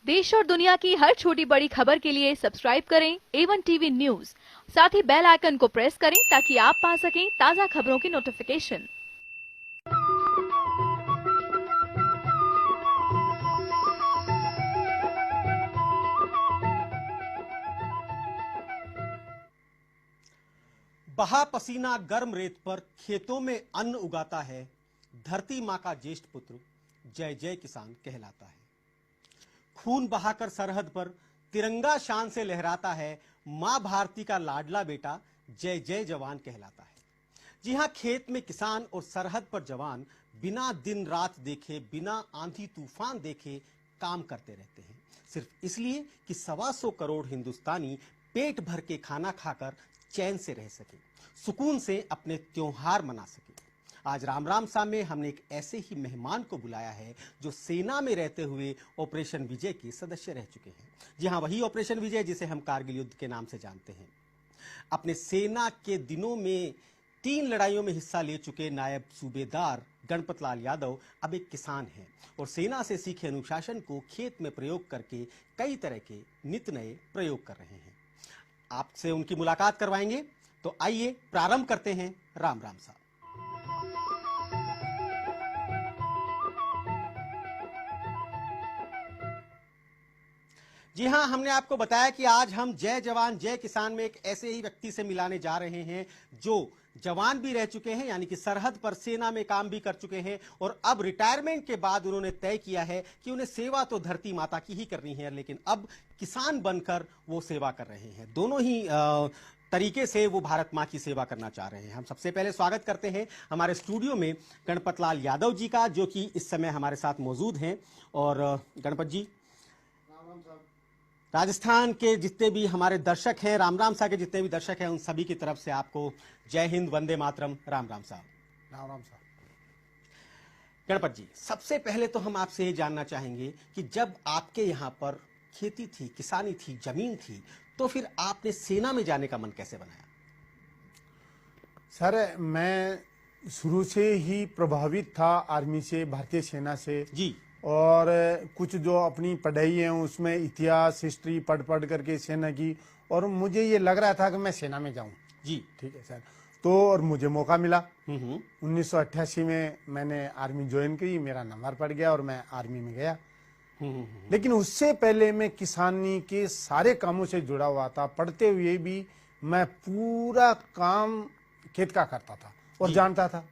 देश और दुनिया की हर छोटी बड़ी खबर के लिए सब्सक्राइब करें A1 टीवी न्यूज। साथ ही बेल आइकन को प्रेस करें ताकि आप पा सकें ताज़ा खबरों की नोटिफिकेशन। बहा पसीना गर्म रेत पर खेतों में अन्न उगाता है, धरती माँ का ज्येष्ठ पुत्र जय जय किसान कहलाता है। खून बहाकर सरहद पर तिरंगा शान से लहराता है, माँ भारती का लाडला बेटा जय जय जवान कहलाता है। जी हां, खेत में किसान और सरहद पर जवान बिना दिन रात देखे, बिना आंधी तूफान देखे काम करते रहते हैं, सिर्फ इसलिए कि 125 करोड़ हिंदुस्तानी पेट भर के खाना खाकर चैन से रह सके, सुकून से अपने त्योहार मना सके। आज राम राम सा में हमने एक ऐसे ही मेहमान को बुलाया है जो सेना में रहते हुए ऑपरेशन विजय के सदस्य रह चुके हैं। जी हां, वही ऑपरेशन विजय जिसे हम कारगिल युद्ध के नाम से जानते हैं। अपने सेना के दिनों में 3 लड़ाइयों में हिस्सा ले चुके नायब सूबेदार गणपत लाल यादव अब एक किसान हैं और सेना से सीखे अनुशासन को खेत में प्रयोग करके कई तरह के नित नए प्रयोग कर रहे हैं। आपसे उनकी मुलाकात करवाएंगे, तो आइए प्रारंभ करते हैं राम राम साहब। जी हां, हमने आपको बताया कि आज हम जय जवान जय किसान में एक ऐसे ही व्यक्ति से मिलाने जा रहे हैं जो जवान भी रह चुके हैं, यानी कि सरहद पर सेना में काम भी कर चुके हैं और अब रिटायरमेंट के बाद उन्होंने तय किया है कि उन्हें सेवा तो धरती माता की ही करनी है, लेकिन अब किसान बनकर वो सेवा कर रहे हैं। दोनों ही तरीके से वो भारत माँ की सेवा करना चाह रहे हैं। हम सबसे पहले स्वागत करते हैं हमारे स्टूडियो में गणपत लाल यादव जी का, जो कि इस समय हमारे साथ मौजूद हैं। और गणपत जी, राजस्थान के जितने भी हमारे दर्शक हैं, राम राम साहब के जितने भी दर्शक हैं, उन सभी की तरफ से आपको जय हिंद, वंदे मातरम, राम राम साहब। राम राम साहब। गणपत जी, सबसे पहले तो हम आपसे ये जानना चाहेंगे कि जब आपके यहाँ पर खेती थी, किसानी थी, जमीन थी, तो फिर आपने सेना में जाने का मन कैसे बनाया? सर, मैं शुरू से ही प्रभावित था आर्मी से, भारतीय सेना से जी। और कुछ जो अपनी पढ़ाई है उसमें इतिहास, हिस्ट्री पढ़ करके सेना की, और मुझे ये लग रहा था कि मैं सेना में जाऊं। जी, ठीक है सर। तो और मुझे मौका मिला। 1988 में मैंने आर्मी ज्वाइन की, मेरा नंबर पड़ गया और मैं आर्मी में गया। लेकिन उससे पहले मैं किसानी के सारे कामों से जुड़ा हुआ था। पढ़ते हुए भी मैं पूरा काम खेत का करता था और जानता था।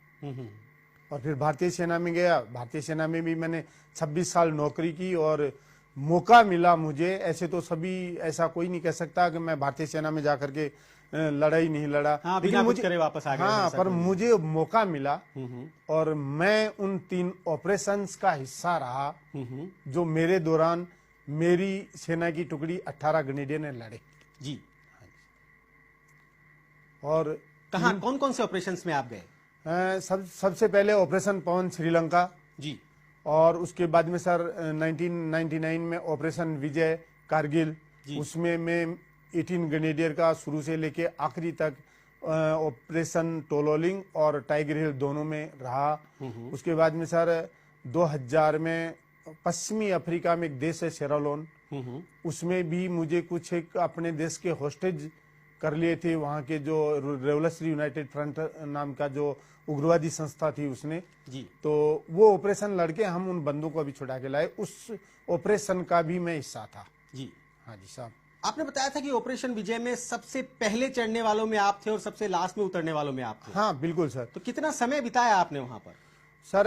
और फिर भारतीय सेना में गया। भारतीय सेना में भी मैंने 26 साल नौकरी की और मौका मिला मुझे। ऐसे तो सभी, ऐसा कोई नहीं कह सकता कि मैं भारतीय सेना में जाकर के लड़ाई नहीं लड़ा। हाँ, लेकिन मुझे करे वापस आ गए। हाँ, पर मुझे मौका मिला और मैं उन 3 ऑपरेशंस का हिस्सा रहा जो मेरे दौरान मेरी सेना की टुकड़ी 18 ग्रेनेडियर ने लड़े। जी। और कहाँ, कौन कौन से ऑपरेशंस में आप गए? सबसे पहले ऑपरेशन पवन श्रीलंका जी, और उसके बाद में सर 1999 में ऑपरेशन विजय कारगिल, उसमें मैं 18 ग्रेनेडियर का शुरू से लेके आखिरी तक ऑपरेशन टोलोलिंग और टाइगर हिल दोनों में रहा। उसके बाद में सर 2000 में पश्चिमी अफ्रीका में एक देश है सेरालोन, उसमें भी मुझे कुछ एक अपने देश के होस्टेज कर लिए थे। वहाँ के जो रेवोल्यूशनरी यूनाइटेड फ्रंट नाम का जो उग्रवादी संस्था थी उसने जी, तो वो ऑपरेशन लड़के हम उन बंदों को भी छुड़ा के लाए। उस ऑपरेशन का भी मैं हिस्सा था जी। हाँ जी साहब। आपने बताया था कि ऑपरेशन विजय में सबसे पहले चढ़ने वालों में आप थे और सबसे लास्ट में उतरने वालों में आप थे। हाँ बिल्कुल सर। तो कितना समय बिताया आपने वहां पर? सर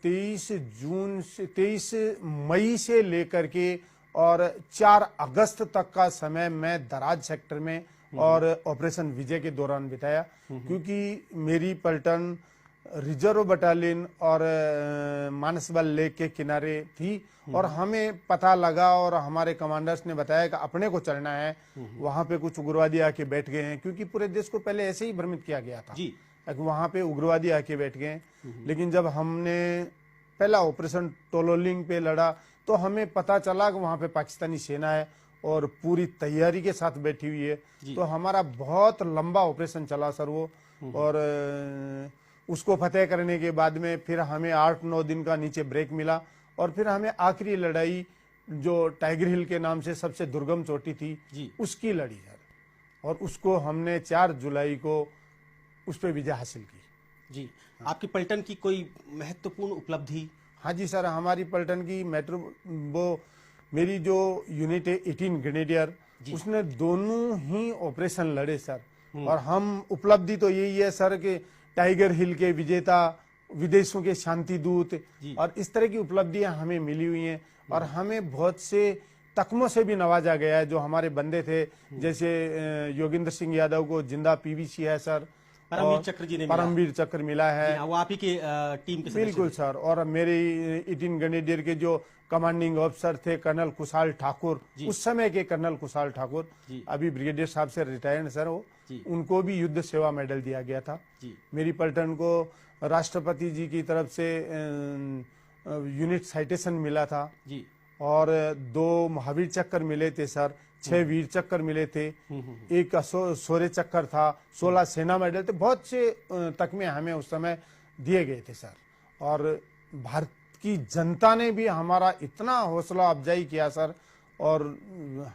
23 मई से लेकर के और 4 अगस्त तक का समय मैं दराज सेक्टर में और ऑपरेशन विजय के दौरान बिताया, क्योंकि मेरी पलटन रिजर्व बटालियन और मानसबल लेक के किनारे थी और हमें पता लगा और हमारे कमांडर्स ने बताया कि अपने को चलना है, वहां पे कुछ उग्रवादी आके बैठ गए हैं, क्योंकि पूरे देश को पहले ऐसे ही भ्रमित किया गया था जी, वहां पे उग्रवादी आके बैठ गए। लेकिन जब हमने पहला ऑपरेशन टोलोलिंग पे लड़ा तो हमें पता चला कि वहां पे पाकिस्तानी सेना है और पूरी तैयारी के साथ बैठी हुई है। तो हमारा बहुत लंबा ऑपरेशन चला सर वो, और उसको फतेह करने के बाद में फिर हमें 8-9 दिन का नीचे ब्रेक मिला और फिर हमें आखिरी लड़ाई जो टाइगर हिल के नाम से सबसे दुर्गम चोटी थी जी। उसकी लड़ी सर, और उसको हमने 4 जुलाई को उस पर विजय हासिल की। जी, आपकी पलटन की कोई महत्वपूर्ण उपलब्धि? हाँ जी सर, हमारी पलटन की मेट्रो वो मेरी जो यूनिट है 18 ग्रेनेडियर, उसने दोनों ही ऑपरेशन लड़े सर। और हम उपलब्धि तो यही है सर कि टाइगर हिल के विजेता, विदेशों के शांति दूत, और इस तरह की उपलब्धियां हमें मिली हुई हैं। और हमें बहुत से तकमों से भी नवाजा गया है जो हमारे बंदे थे, जैसे योगेंद्र सिंह यादव को जिंदा पीवीसी है सर, परमवीर चक्र जी ने मिला। परमवीर चक्र मिला है। जी हाँ, वो आप ही के टीम के सदस्य बिल्कुल थे। सर। और मेरे 18 ग्रेनेडियर के जो कमांडिंग ऑफिसर थे कर्नल कुशाल ठाकुर, उस समय के कर्नल कुशाल ठाकुर, अभी ब्रिगेडियर साहब से रिटायर्ड सर वो, उनको भी युद्ध सेवा मेडल दिया गया था। मेरी पलटन को राष्ट्रपति जी की तरफ से यूनिट साइटेशन मिला था जी। और 2 महावीर चक्कर मिले थे सर, 6 वीर चक्कर मिले थे, एक शौर्य चक्कर था, 16 सेना मेडल थे। बहुत से तकमे हमें उस समय दिए गए थे सर। और भारत की जनता ने भी हमारा इतना हौसला अफजाई किया सर, और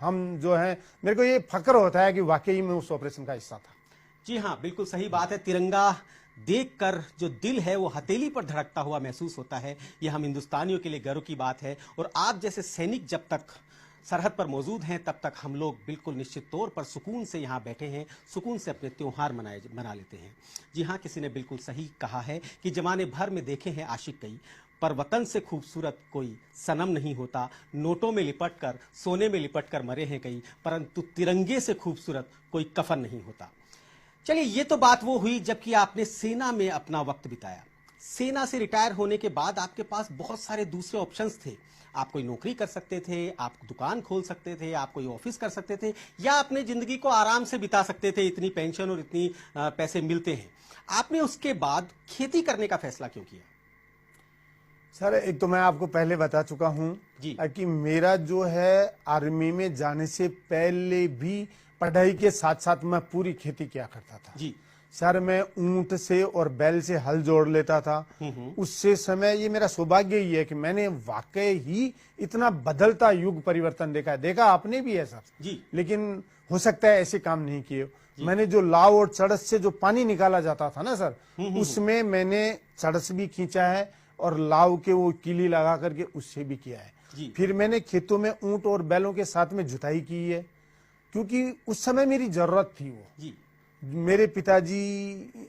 हम जो है, मेरे को ये फक्र होता है कि वाकई में उस ऑपरेशन का हिस्सा था। जी हाँ, बिल्कुल सही बात है। तिरंगा देखकर जो दिल है वो हथेली पर धड़कता हुआ महसूस होता है। ये हम हिंदुस्तानियों के लिए गर्व की बात है। और आप जैसे सैनिक जब तक सरहद पर मौजूद हैं तब तक हम लोग बिल्कुल निश्चित तौर पर सुकून से यहाँ बैठे हैं, सुकून से अपने त्योहार मना लेते हैं। जी हाँ, किसी ने बिल्कुल सही कहा है कि जमाने भर में देखे हैं आशिक कई, पर वतन से खूबसूरत कोई सनम नहीं होता। नोटों में लिपट कर, सोने में लिपट कर मरे हैं कई, परंतु तिरंगे से खूबसूरत कोई कफन नहीं होता। चलिए, ये तो बात वो हुई जबकि आपने सेना में अपना वक्त बिताया। सेना से रिटायर होने के बाद आपके पास बहुत सारे दूसरे ऑप्शंस थे। आप कोई नौकरी कर सकते थे, आप दुकान खोल सकते थे, आप कोई ऑफिस कर सकते थे, या अपने जिंदगी को आराम से बिता सकते थे। इतनी पेंशन और इतनी पैसे मिलते हैं। आपने उसके बाद खेती करने का फैसला क्यों किया? सर, एक तो मैं आपको पहले बता चुका हूं कि मेरा जो है आर्मी में जाने से पहले भी पढ़ाई के साथ साथ मैं पूरी खेती किया करता था जी। सर, मैं ऊंट से और बैल से हल जोड़ लेता था। उससे समय, ये मेरा सौभाग्य ही है कि मैंने वाकई ही इतना बदलता युग परिवर्तन देखा आपने भी है सर जी। लेकिन हो सकता है ऐसे काम नहीं किए। मैंने जो लाव और चड़स से जो पानी निकाला जाता था ना सर, उसमें मैंने चड़स भी खींचा है और लाव के वो कीली लगा करके उससे भी किया है। फिर मैंने खेतों में ऊंट और बैलों के साथ में जुताई की है, क्योंकि उस समय मेरी जरूरत थी वो जी। मेरे पिताजी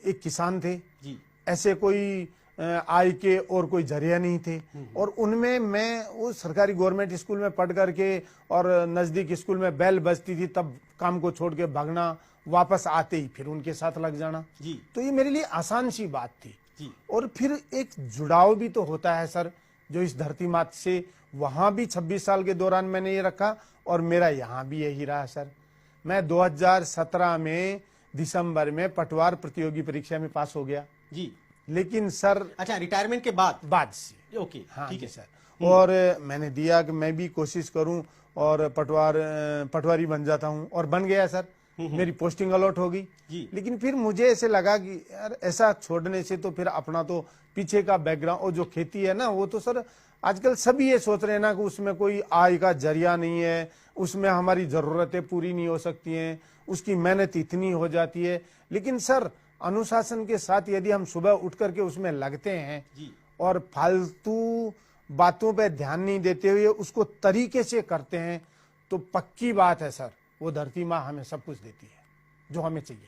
एक किसान थे जी। ऐसे कोई आय के और कोई जरिया नहीं थे। और उनमें मैं वो सरकारी गवर्नमेंट स्कूल में पढ़ करके और नजदीक स्कूल में बैल बजती थी, तब काम को छोड़ के भागना, वापस आते ही फिर उनके साथ लग जाना जी। तो ये मेरे लिए आसान सी बात थी जी। और फिर एक जुड़ाव भी तो होता है सर, जो इस धरती मात से, वहां भी 26 साल के दौरान मैंने ये रखा और मेरा यहाँ भी यही रहा सर। मैं 2017 में दिसंबर में पटवार प्रतियोगी परीक्षा में पास हो गया जी। लेकिन सर, अच्छा, रिटायरमेंट के बाद से ओके, हाँ ठीक है सर। और मैंने दिया कि मैं भी कोशिश करूं और पटवारी बन जाता हूं, और बन गया सर। मेरी पोस्टिंग अलॉट हो गई जी। लेकिन फिर मुझे ऐसे लगा कि यार ऐसा छोड़ने से तो फिर अपना तो पीछे का बैकग्राउंड और जो खेती है ना, वो तो सर आजकल सभी ये सोच रहे हैं ना कि उसमें कोई आय का जरिया नहीं है, उसमें हमारी जरूरतें पूरी नहीं हो सकती हैं, उसकी मेहनत इतनी हो जाती है। लेकिन सर, अनुशासन के साथ यदि हम सुबह उठ करके उसमें लगते हैं जी। और फालतू बातों पे ध्यान नहीं देते हुए उसको तरीके से करते हैं, तो पक्की बात है सर, वो धरती माँ हमें सब कुछ देती है जो हमें चाहिए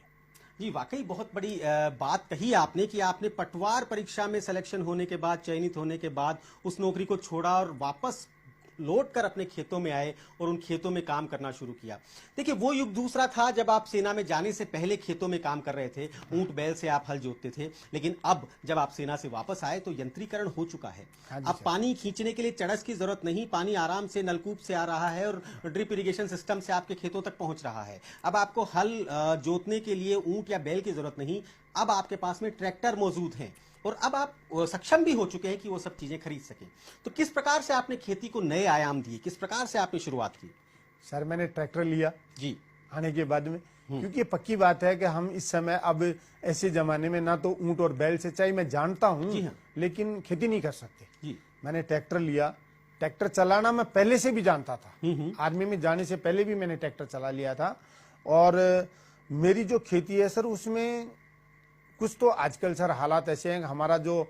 जी। वाकई बहुत बड़ी बात कही आपने कि आपने पटवार परीक्षा में सिलेक्शन होने के बाद, चयनित होने के बाद उस नौकरी को छोड़ा और वापस लौट कर अपने खेतों में आए और उन खेतों में काम करना शुरू किया। देखिए, वो युग दूसरा था जब आप सेना में जाने से पहले खेतों में काम कर रहे थे, ऊंट बैल से आप हल जोतते थे। लेकिन अब जब आप सेना से वापस आए तो यंत्रीकरण हो चुका है। अब पानी खींचने के लिए चड़स की जरूरत नहीं, पानी आराम से नलकूप से आ रहा है और ड्रिप इरिगेशन सिस्टम से आपके खेतों तक पहुंच रहा है। अब आपको हल जोतने के लिए ऊंट या बैल की जरूरत नहीं, अब आपके पास में ट्रैक्टर मौजूद हैं और अब आप सक्षम भी हो चुके हैं कि वो सब चीजें खरीद सकें। तो किस प्रकार से आपने खेती को नए आयाम दिए, किस प्रकार से आपने शुरुआत की? सर, मैंने ट्रैक्टर लिया जी आने के बाद में, क्योंकि ये पक्की बात है कि हम इस समय अब ऐसे जमाने में ना तो ऊंट और बैल से, चाहे मैं जानता हूं, लेकिन खेती नहीं कर सकते जी। मैंने ट्रैक्टर लिया, ट्रैक्टर चलाना मैं पहले से भी जानता था। आर्मी में जाने से पहले भी मैंने ट्रैक्टर चला लिया था। और मेरी जो खेती है सर, उसमें कुछ तो आजकल सर हालात ऐसे हैं, हमारा जो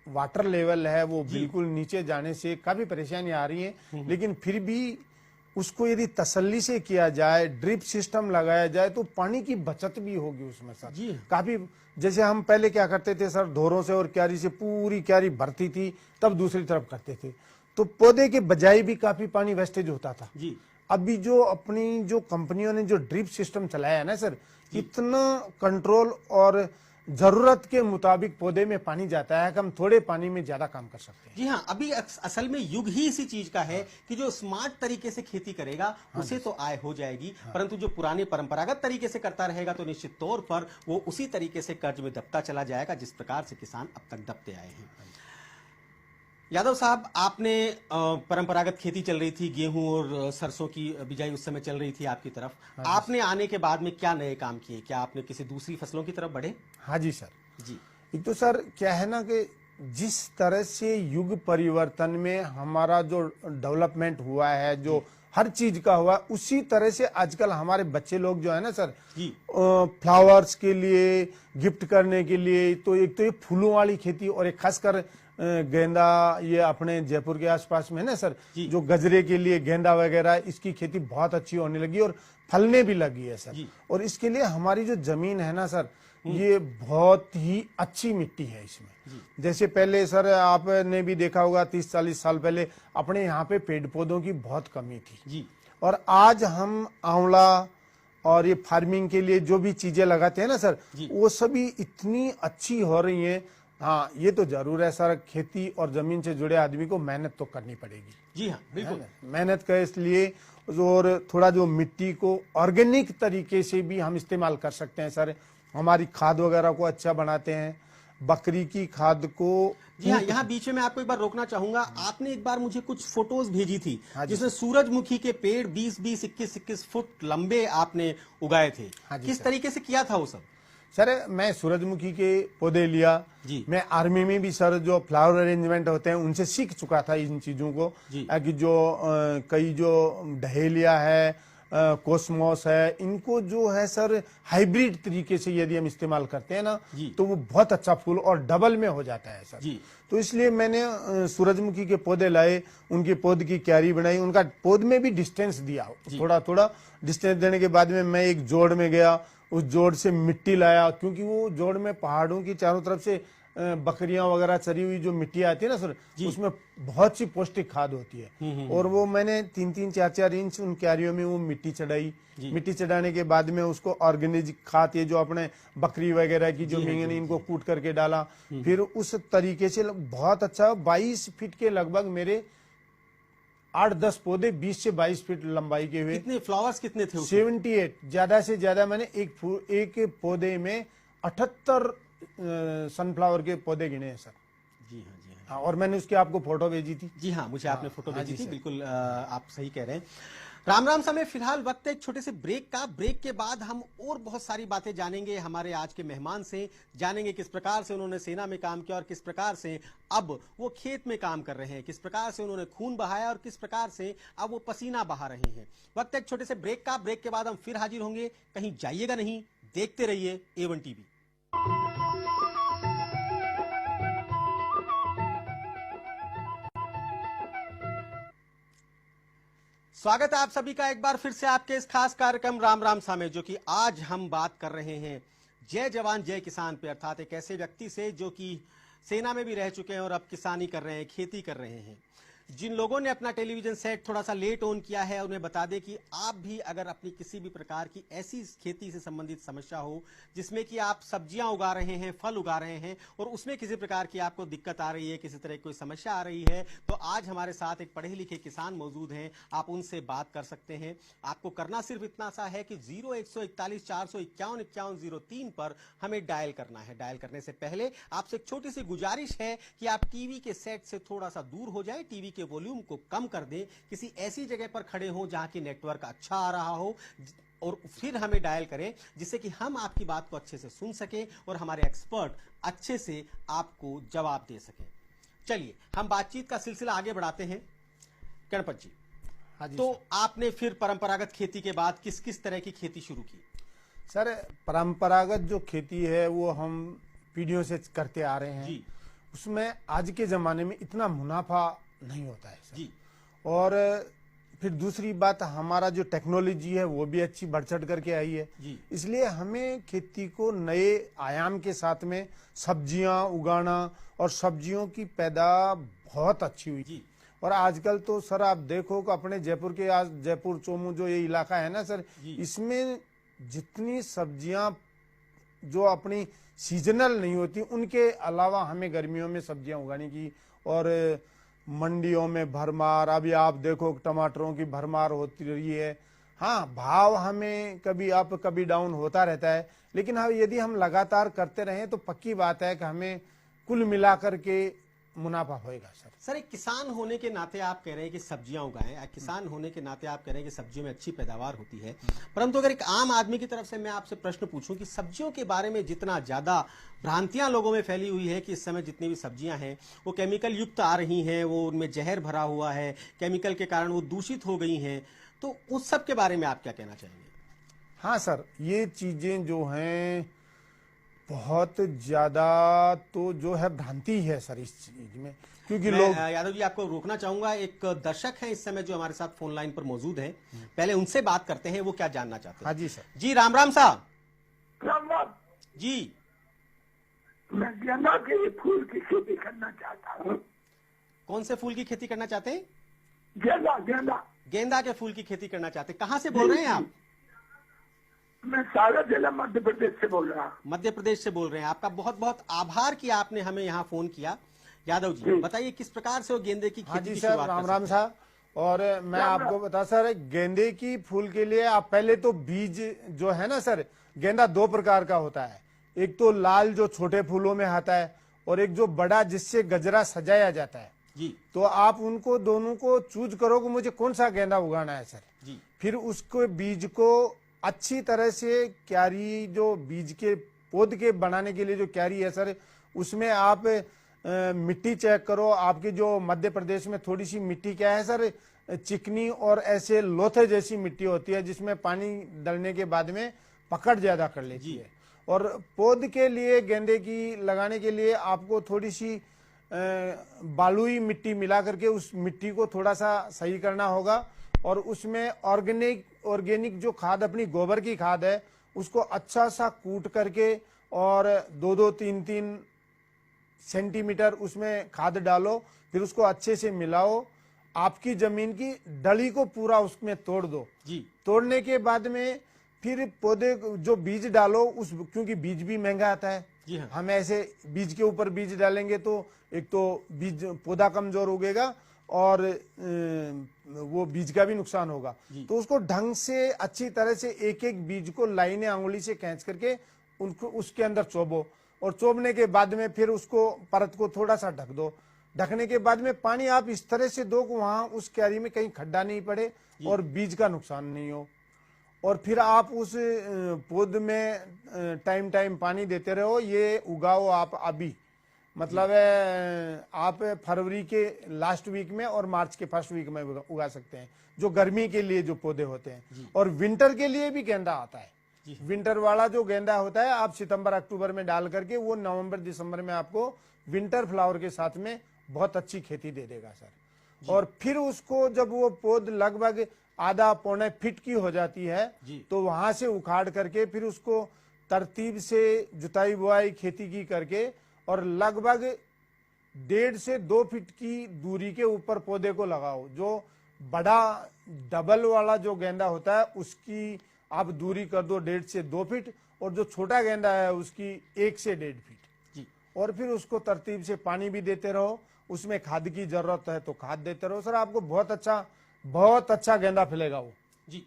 वाटर लेवल है वो बिल्कुल नीचे जाने से काफी परेशानी आ रही है। लेकिन फिर भी उसको यदि तसल्ली से किया जाए, ड्रिप सिस्टम लगाया जाए, तो पानी की बचत भी होगी उसमें सर जी। काफी। जैसे हम पहले क्या करते थे सर, ढोरों से और क्यारी से पूरी क्यारी भरती थी, तब दूसरी तरफ करते थे, तो पौधे के बजाय भी काफी पानी वेस्टेज होता था जी। अभी जो अपनी जो कंपनियों ने जो ड्रिप सिस्टम चलाया है ना सर, इतना कंट्रोल और जरूरत के मुताबिक पौधे में पानी जाता है कि हम थोड़े पानी में ज्यादा काम कर सकते हैं। जी हाँ, अभी असल में युग ही इसी चीज का है कि जो स्मार्ट तरीके से खेती करेगा उसे तो आय हो जाएगी, परंतु जो पुराने परंपरागत तरीके से करता रहेगा तो निश्चित तौर पर वो उसी तरीके से कर्ज में दबता चला जाएगा जिस प्रकार से किसान अब तक दबते आए हैं। यादव साहब, आपने परंपरागत खेती चल रही थी, गेहूं और सरसों की बिजाई उस समय चल रही थी आपकी तरफ, आपने आने के बाद में क्या नए काम किए? क्या आपने किसी दूसरी फसलों की तरफ बढ़े? हाँ जी सर जी। एक तो सर क्या है ना कि जिस तरह से युग परिवर्तन में हमारा जो डेवलपमेंट हुआ है, जो हर चीज का हुआ, उसी तरह से आजकल हमारे बच्चे लोग जो है ना सर, फ्लावर्स के लिए, गिफ्ट करने के लिए, तो एक तो ये फूलों वाली खेती और एक खासकर गेंदा, ये अपने जयपुर के आसपास में है ना सर, जो गजरे के लिए गेंदा वगैरह, इसकी खेती बहुत अच्छी होने लगी और फलने भी लगी है सर। और इसके लिए हमारी जो जमीन है ना सर, ये बहुत ही अच्छी मिट्टी है इसमें। जैसे पहले सर आपने भी देखा होगा 30-40 साल पहले अपने यहाँ पे पेड़ पौधों की बहुत कमी थी जी। और आज हम आंवला और ये फार्मिंग के लिए जो भी चीजें लगाते हैं ना सर, वो सभी इतनी अच्छी हो रही हैं। हाँ, ये तो जरूर है सर, खेती और जमीन से जुड़े आदमी को मेहनत तो करनी पड़ेगी। जी हाँ, बिल्कुल मेहनत का, इसलिए और थोड़ा जो मिट्टी को ऑर्गेनिक तरीके से भी हम इस्तेमाल कर सकते हैं सर। हमारी खाद वगैरह को अच्छा बनाते हैं, बकरी की खाद को। जी हाँ, यहाँ बीच में मैं आपको एक बार रोकना चाहूंगा। आपने एक बार मुझे कुछ फोटोज भेजी थी जिसमें सूरजमुखी के पेड़ 20-20, 21-21 फुट लंबे आपने उगाए थे। किस तरीके से किया था वो सब? सर मैं सूरजमुखी के पौधे लिया जी। मैं आर्मी में भी सर जो फ्लावर अरेंजमेंट होते हैं उनसे सीख चुका था इन चीजों को कि जो कई जो डहेलिया है, कोस्मोस है, इनको जो है सर हाइब्रिड तरीके से यदि हम इस्तेमाल करते हैं ना, तो वो बहुत अच्छा फूल और डबल में हो जाता है सर। तो इसलिए मैंने सूरजमुखी के पौधे लाए, उनके पौध की क्यारी बनाई, उनका पौध में भी डिस्टेंस दिया, थोड़ा थोड़ा डिस्टेंस देने के बाद में मैं एक जोड़ में गया, उस जोड़ से मिट्टी लाया, क्योंकि वो जोड़ में पहाड़ों की चारों तरफ से बकरियां वगैरह चरी हुई जो मिट्टी आती है ना सर, उसमें बहुत सी पौष्टिक खाद होती है। और वो मैंने 3-3, 4-4 इंच उन क्यारियों में वो मिट्टी चढ़ाई। मिट्टी चढ़ाने के बाद में उसको ऑर्गेनिक खाद, ये जो अपने बकरी वगैरह की जो मिंगनी, इनको कूट करके डाला। फिर उस तरीके से बहुत अच्छा 22 फीट के लगभग मेरे 8-10 पौधे 20 से 22 फीट लंबाई के हुए। कितने फ्लावर्स कितने थे? 78, ज्यादा से ज्यादा मैंने एक पौधे में 78 सनफ्लावर के पौधे गिने हैं सर। जी हाँ, जी हाँ। और मैंने उसकी आपको फोटो भेजी थी। जी हाँ, मुझे आपने फोटो भेजी थी, बिल्कुल आप सही कह रहे हैं। राम राम समय, फिलहाल वक्त है एक छोटे से ब्रेक का। ब्रेक के बाद हम और बहुत सारी बातें जानेंगे हमारे आज के मेहमान से। जानेंगे किस प्रकार से उन्होंने सेना में काम किया और किस प्रकार से अब वो खेत में काम कर रहे हैं, किस प्रकार से उन्होंने खून बहाया और किस प्रकार से अब वो पसीना बहा रहे हैं। वक्त है एक छोटे से ब्रेक का। ब्रेक के बाद हम फिर हाजिर होंगे, कहीं जाइएगा नहीं, देखते रहिए A1 टीवी। स्वागत है आप सभी का एक बार फिर से आपके इस खास कार्यक्रम राम राम सा में, जो कि आज हम बात कर रहे हैं जय जवान जय किसान पे, अर्थात एक ऐसे व्यक्ति से जो कि सेना में भी रह चुके हैं और अब किसानी कर रहे हैं, खेती कर रहे हैं। जिन लोगों ने अपना टेलीविजन सेट थोड़ा सा लेट ऑन किया है, उन्हें बता दें कि आप भी अगर अपनी किसी भी प्रकार की ऐसी खेती से संबंधित समस्या हो जिसमें कि आप सब्जियां उगा रहे हैं, फल उगा रहे हैं और उसमें किसी प्रकार की आपको दिक्कत आ रही है, किसी तरह की कोई समस्या आ रही है, तो आज हमारे साथ एक पढ़े लिखे किसान मौजूद हैं। आप उनसे बात कर सकते हैं। आपको करना सिर्फ इतना सा है कि 0141 451 5103 पर हमें डायल करना है। डायल करने से पहले आपसे एक छोटी सी गुजारिश है कि आप टीवी के सेट से थोड़ा सा दूर हो जाए, टीवी के वॉल्यूम को कम कर दें, किसी ऐसी जगह पर खड़े हो जहां की नेटवर्क अच्छा आ रहा हो और फिर हमें डायल करें, जिससे कि हम आपकी बात को अच्छे से सुन सकें और हमारे एक्सपर्ट अच्छे से आपको जवाब दे सकें। चलिए हम बातचीत का सिलसिला आगे बढ़ाते हैं। गणपत जी, हाँ जी तो आपने फिर परंपरागत खेती के बाद किस किस तरह की खेती शुरू की? सर, परंपरागत जो खेती है वो हम पीढ़ियों से करते आ रहे हैं। जी उसमें आज के जमाने में इतना मुनाफा नहीं होता है सर। जी और फिर दूसरी बात, हमारा जो टेक्नोलॉजी है वो भी अच्छी बढ़ चढ़ करके आई है। जी इसलिए हमें खेती को नए आयाम के साथ में सब्जियां उगाना और सब्जियों की पैदा बहुत अच्छी हुई। जी और आजकल तो सर आप देखो कि अपने जयपुर के, आज जयपुर चोमू जो ये इलाका है ना सर, जी। इसमें जितनी सब्जियां जो अपनी सीजनल नहीं होती, उनके अलावा हमें गर्मियों में सब्जियां उगाने की, और मंडियों में भरमार, अभी आप देखो टमाटरों की भरमार होती रही है। हाँ, भाव हमें कभी अप कभी डाउन होता रहता है, लेकिन हाँ, यदि हम लगातार करते रहें तो पक्की बात है कि हमें कुल मिलाकर के मुनाफा होएगा सर। सर, एक किसान होने के नाते आप कह रहे हैं कि सब्जियां उगाएं, किसान होने के नाते आप कह रहे हैं कि सब्जियों में अच्छी पैदावार होती है, परंतु अगर एक आम आदमी की तरफ से मैं आपसे प्रश्न पूछूं कि सब्जियों के बारे में जितना ज्यादा भ्रांतियां लोगों में फैली हुई है कि इस समय जितनी भी सब्जियां हैं वो केमिकल युक्त आ रही हैं, वो उनमें जहर भरा हुआ है, केमिकल के कारण वो दूषित हो गई हैं, तो उस सब के बारे में आप क्या कहना चाहेंगे? हाँ सर, ये चीजें जो हैं बहुत ज्यादा तो जो है भ्रांति है सर इस चीज में, क्योंकि मैं, लोग, यादव जी, आपको रोकना चाहूंगा। एक दर्शक हैं इस समय जो हमारे साथ फोन लाइन पर मौजूद हैं, पहले उनसे बात करते हैं, वो क्या जानना चाहते हैं। हाँ जी सर। जी, राम राम साहब। राम राम। जी, मैं गेंदा के फूल की खेती करना चाहता हूँ। कौन से फूल की खेती करना चाहते हैं? गेंदा गेंदा। गेंदा के फूल की खेती करना चाहते हैं। कहाँ से बोल रहे हैं आप? मैं सागर जिला मध्य प्रदेश से बोल रहा हूँ। मध्य प्रदेश से बोल रहे हैं। आपका बहुत बहुत आभार कि आपने हमें यहाँ फोन किया। यादव जी, बताइए किस प्रकार से वो गेंदे की हाँ खेती जी की सर, शुरुआत राम कर राम सकते हैं? साहब। और मैं आपको बता सर, गेंदे की फूल के लिए आप पहले तो बीज जो है ना सर, गेंदा दो प्रकार का होता है। एक तो लाल जो छोटे फूलों में आता है, और एक जो बड़ा जिससे गजरा सजाया जाता है। जी तो आप उनको दोनों को चूज करो कि मुझे कौन सा गेंदा उगाना है सर। जी फिर उसको बीज को अच्छी तरह से, क्यारी जो बीज के पौध के बनाने के लिए जो क्यारी है सर, उसमें आप मिट्टी चेक करो। आपके जो मध्य प्रदेश में थोड़ी सी मिट्टी क्या है सर, चिकनी और ऐसे लोथे जैसी मिट्टी होती है, जिसमें पानी डालने के बाद में पकड़ ज्यादा कर लेती जी। है। और पौध के लिए, गेंदे की लगाने के लिए आपको थोड़ी सी बालुई मिट्टी मिला करके उस मिट्टी को थोड़ा सा सही करना होगा, और उसमें ऑर्गेनिक जो खाद, अपनी गोबर की खाद है, उसको अच्छा सा कूट करके और 2-2, 3-3 सेंटीमीटर उसमें खाद डालो। फिर उसको अच्छे से मिलाओ। आपकी जमीन की डली को पूरा उसमें तोड़ दो। जी तोड़ने के बाद में फिर पौधे जो बीज डालो, उस, क्योंकि बीज भी महंगा आता है। जी हाँ। हम ऐसे बीज के ऊपर बीज डालेंगे तो एक तो बीज पौधा कमजोर उगेगा, और वो बीज का भी नुकसान होगा। तो उसको ढंग से अच्छी तरह से एक एक बीज को लाइनें अंगुली से खींच करके उनको उसके अंदर चोबो, और चोबने के बाद में फिर उसको परत को थोड़ा सा ढक दो। ढकने के बाद में पानी आप इस तरह से दो कि वहां उस क्यारी में कहीं खड्डा नहीं पड़े और बीज का नुकसान नहीं हो। और फिर आप उस पौध में टाइम टाइम पानी देते रहो। ये उगाओ आप अभी, मतलब है आप फरवरी के लास्ट वीक में और मार्च के फर्स्ट वीक में उगा सकते हैं, जो गर्मी के लिए जो पौधे होते हैं। और विंटर के लिए भी गेंदा आता है। विंटर वाला जो गेंदा होता है, आप सितंबर अक्टूबर में डाल करके वो नवंबर दिसंबर में आपको विंटर फ्लावर के साथ में बहुत अच्छी खेती दे देगा सर। और फिर उसको जब वो पौध लगभग आधा पौने फीट की हो जाती है, तो वहां से उखाड़ करके फिर उसको तरतीब से जुताई बुआई खेती की करके, और लगभग 1.5 से 2 फीट की दूरी के ऊपर पौधे को लगाओ। जो बड़ा डबल वाला जो गेंदा होता है उसकी आप दूरी कर दो 1.5 से 2 फीट, और जो छोटा गेंदा है उसकी 1 से 1.5 फीट। और फिर उसको तरतीब से पानी भी देते रहो। उसमें खाद की जरूरत है तो खाद देते रहो सर, आपको बहुत अच्छा गेंदा फैलेगा वो। जी,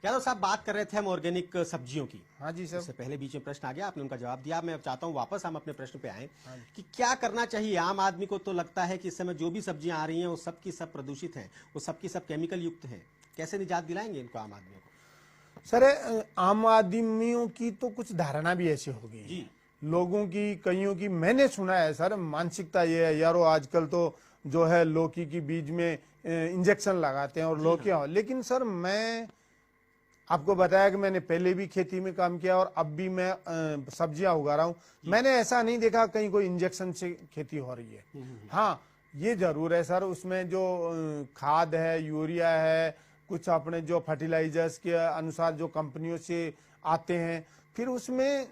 यादव साहब, बात कर रहे थे हम ऑर्गेनिक सब्जियों की। हाँ जी सर। इससे पहले बीच में प्रश्न आ गया, आपने उनका जवाब दिया। मैं अब चाहता हूं वापस हम अपने प्रश्न पे आए कि क्या करना चाहिए आम आदमी को। तो लगता है कि इस समय जो भी सब्जियां आ रही हैं वो सब की सब प्रदूषित हैं, वो सब की सब केमिकल युक्त हैं। कैसे निजात दिलाएंगे इनको आम आदमियों को? सर, आम आदमियों की तो कुछ धारणा भी ऐसी हो गई है, लोगों की, कईयों की, मैंने सुना है सर, मानसिकता ये है यारो, आजकल तो जो है लौकी की बीज में इंजेक्शन लगाते हैं और लौकियां, लेकिन सर मैं आपको बताया कि मैंने पहले भी खेती में काम किया और अब भी मैं सब्जियां उगा रहा हूं। मैंने ऐसा नहीं देखा कहीं कोई इंजेक्शन से खेती हो रही है। हाँ, ये जरूर है सर, उसमें जो खाद है, यूरिया है, कुछ अपने जो फर्टिलाइजर्स के अनुसार जो कंपनियों से आते हैं, फिर उसमें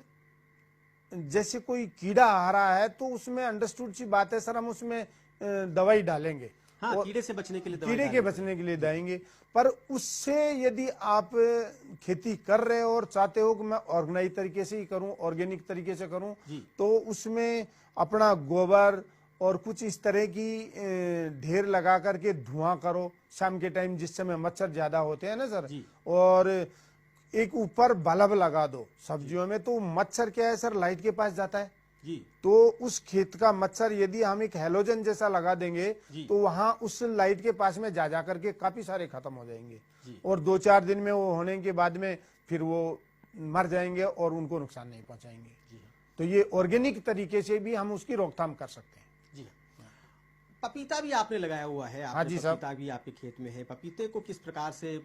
जैसे कोई कीड़ा आ रहा है तो उसमें अंडरस्टूड सी बात है सर, हम उसमें दवाई डालेंगे। हाँ, कीड़े से बचने के लिए दवाई कीड़े के बचने के लिए देंगे, पर उससे यदि आप खेती कर रहे हो और चाहते हो कि मैं ऑर्गेनाइज तरीके से ही करूं, ऑर्गेनिक तरीके से करूं, तो उसमें अपना गोबर और कुछ इस तरह की ढेर लगा करके धुआं करो शाम के टाइम, जिस समय मच्छर ज्यादा होते हैं ना सर, और एक ऊपर बल्ब लगा दो सब्जियों में, तो मच्छर क्या है सर, लाइट के पास जाता है जी। तो उस खेत का मच्छर यदि हम एक हेलोजन जैसा लगा देंगे तो वहां उस लाइट के पास में जा करके काफी सारे खत्म हो जाएंगे, और 2-4 दिन में वो होने के बाद में फिर वो मर जाएंगे और उनको नुकसान नहीं पहुंचाएंगे। तो ये ऑर्गेनिक तरीके से भी हम उसकी रोकथाम कर सकते हैं। जी, पपीता भी आपने लगाया हुआ है, हाँ जी साहब। पपीता भी आपके खेत में है। पपीते को किस प्रकार से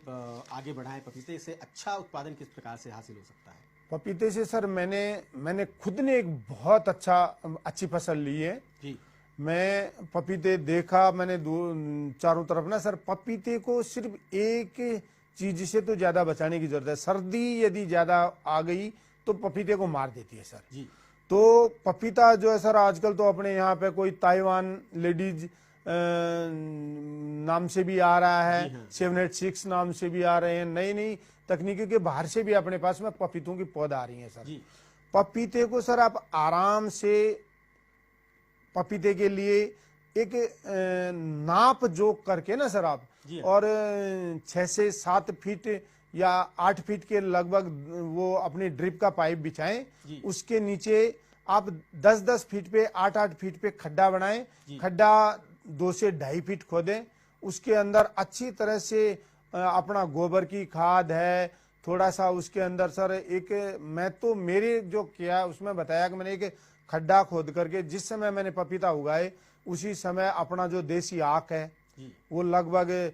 आगे बढ़ाएं, पपीते से अच्छा उत्पादन किस प्रकार से हासिल हो सकता है? पपीते से सर मैंने खुद ने एक बहुत अच्छी फसल ली है जी। मैं पपीते देखा, मैंने चारों तरफ ना सर, पपीते को सिर्फ एक चीज से तो ज्यादा बचाने की जरूरत है। सर्दी यदि ज्यादा आ गई तो पपीते को मार देती है सर जी। तो पपीता जो है सर, आजकल तो अपने यहाँ पे कोई ताइवान लेडीज नाम से भी आ रहा है, 786 नाम से भी आ रहे हैं, नई नई तकनीकी के बाहर से भी अपने पास में पपीतों की पौधा आ रही है सर। पपीते को सर आप आराम से, पपीते के लिए एक नाप जोक करके ना सर आप, और 6 से 7 फीट या 8 फीट के लगभग वो अपनी ड्रिप का पाइप बिछाएं, उसके नीचे आप 10-10 फीट पे, 8-8 फीट पे खड्डा बनाएं, खड्डा 2 से 2.5 फीट खोदें, उसके अंदर अच्छी तरह से अपना गोबर की खाद है, थोड़ा सा उसके अंदर सर एक, मैं तो मेरे जो किया उसमें बताया कि मैंने एक खड्डा खोद करके जिस समय मैंने पपीता उगाए उसी समय अपना जो देसी आक है वो लगभग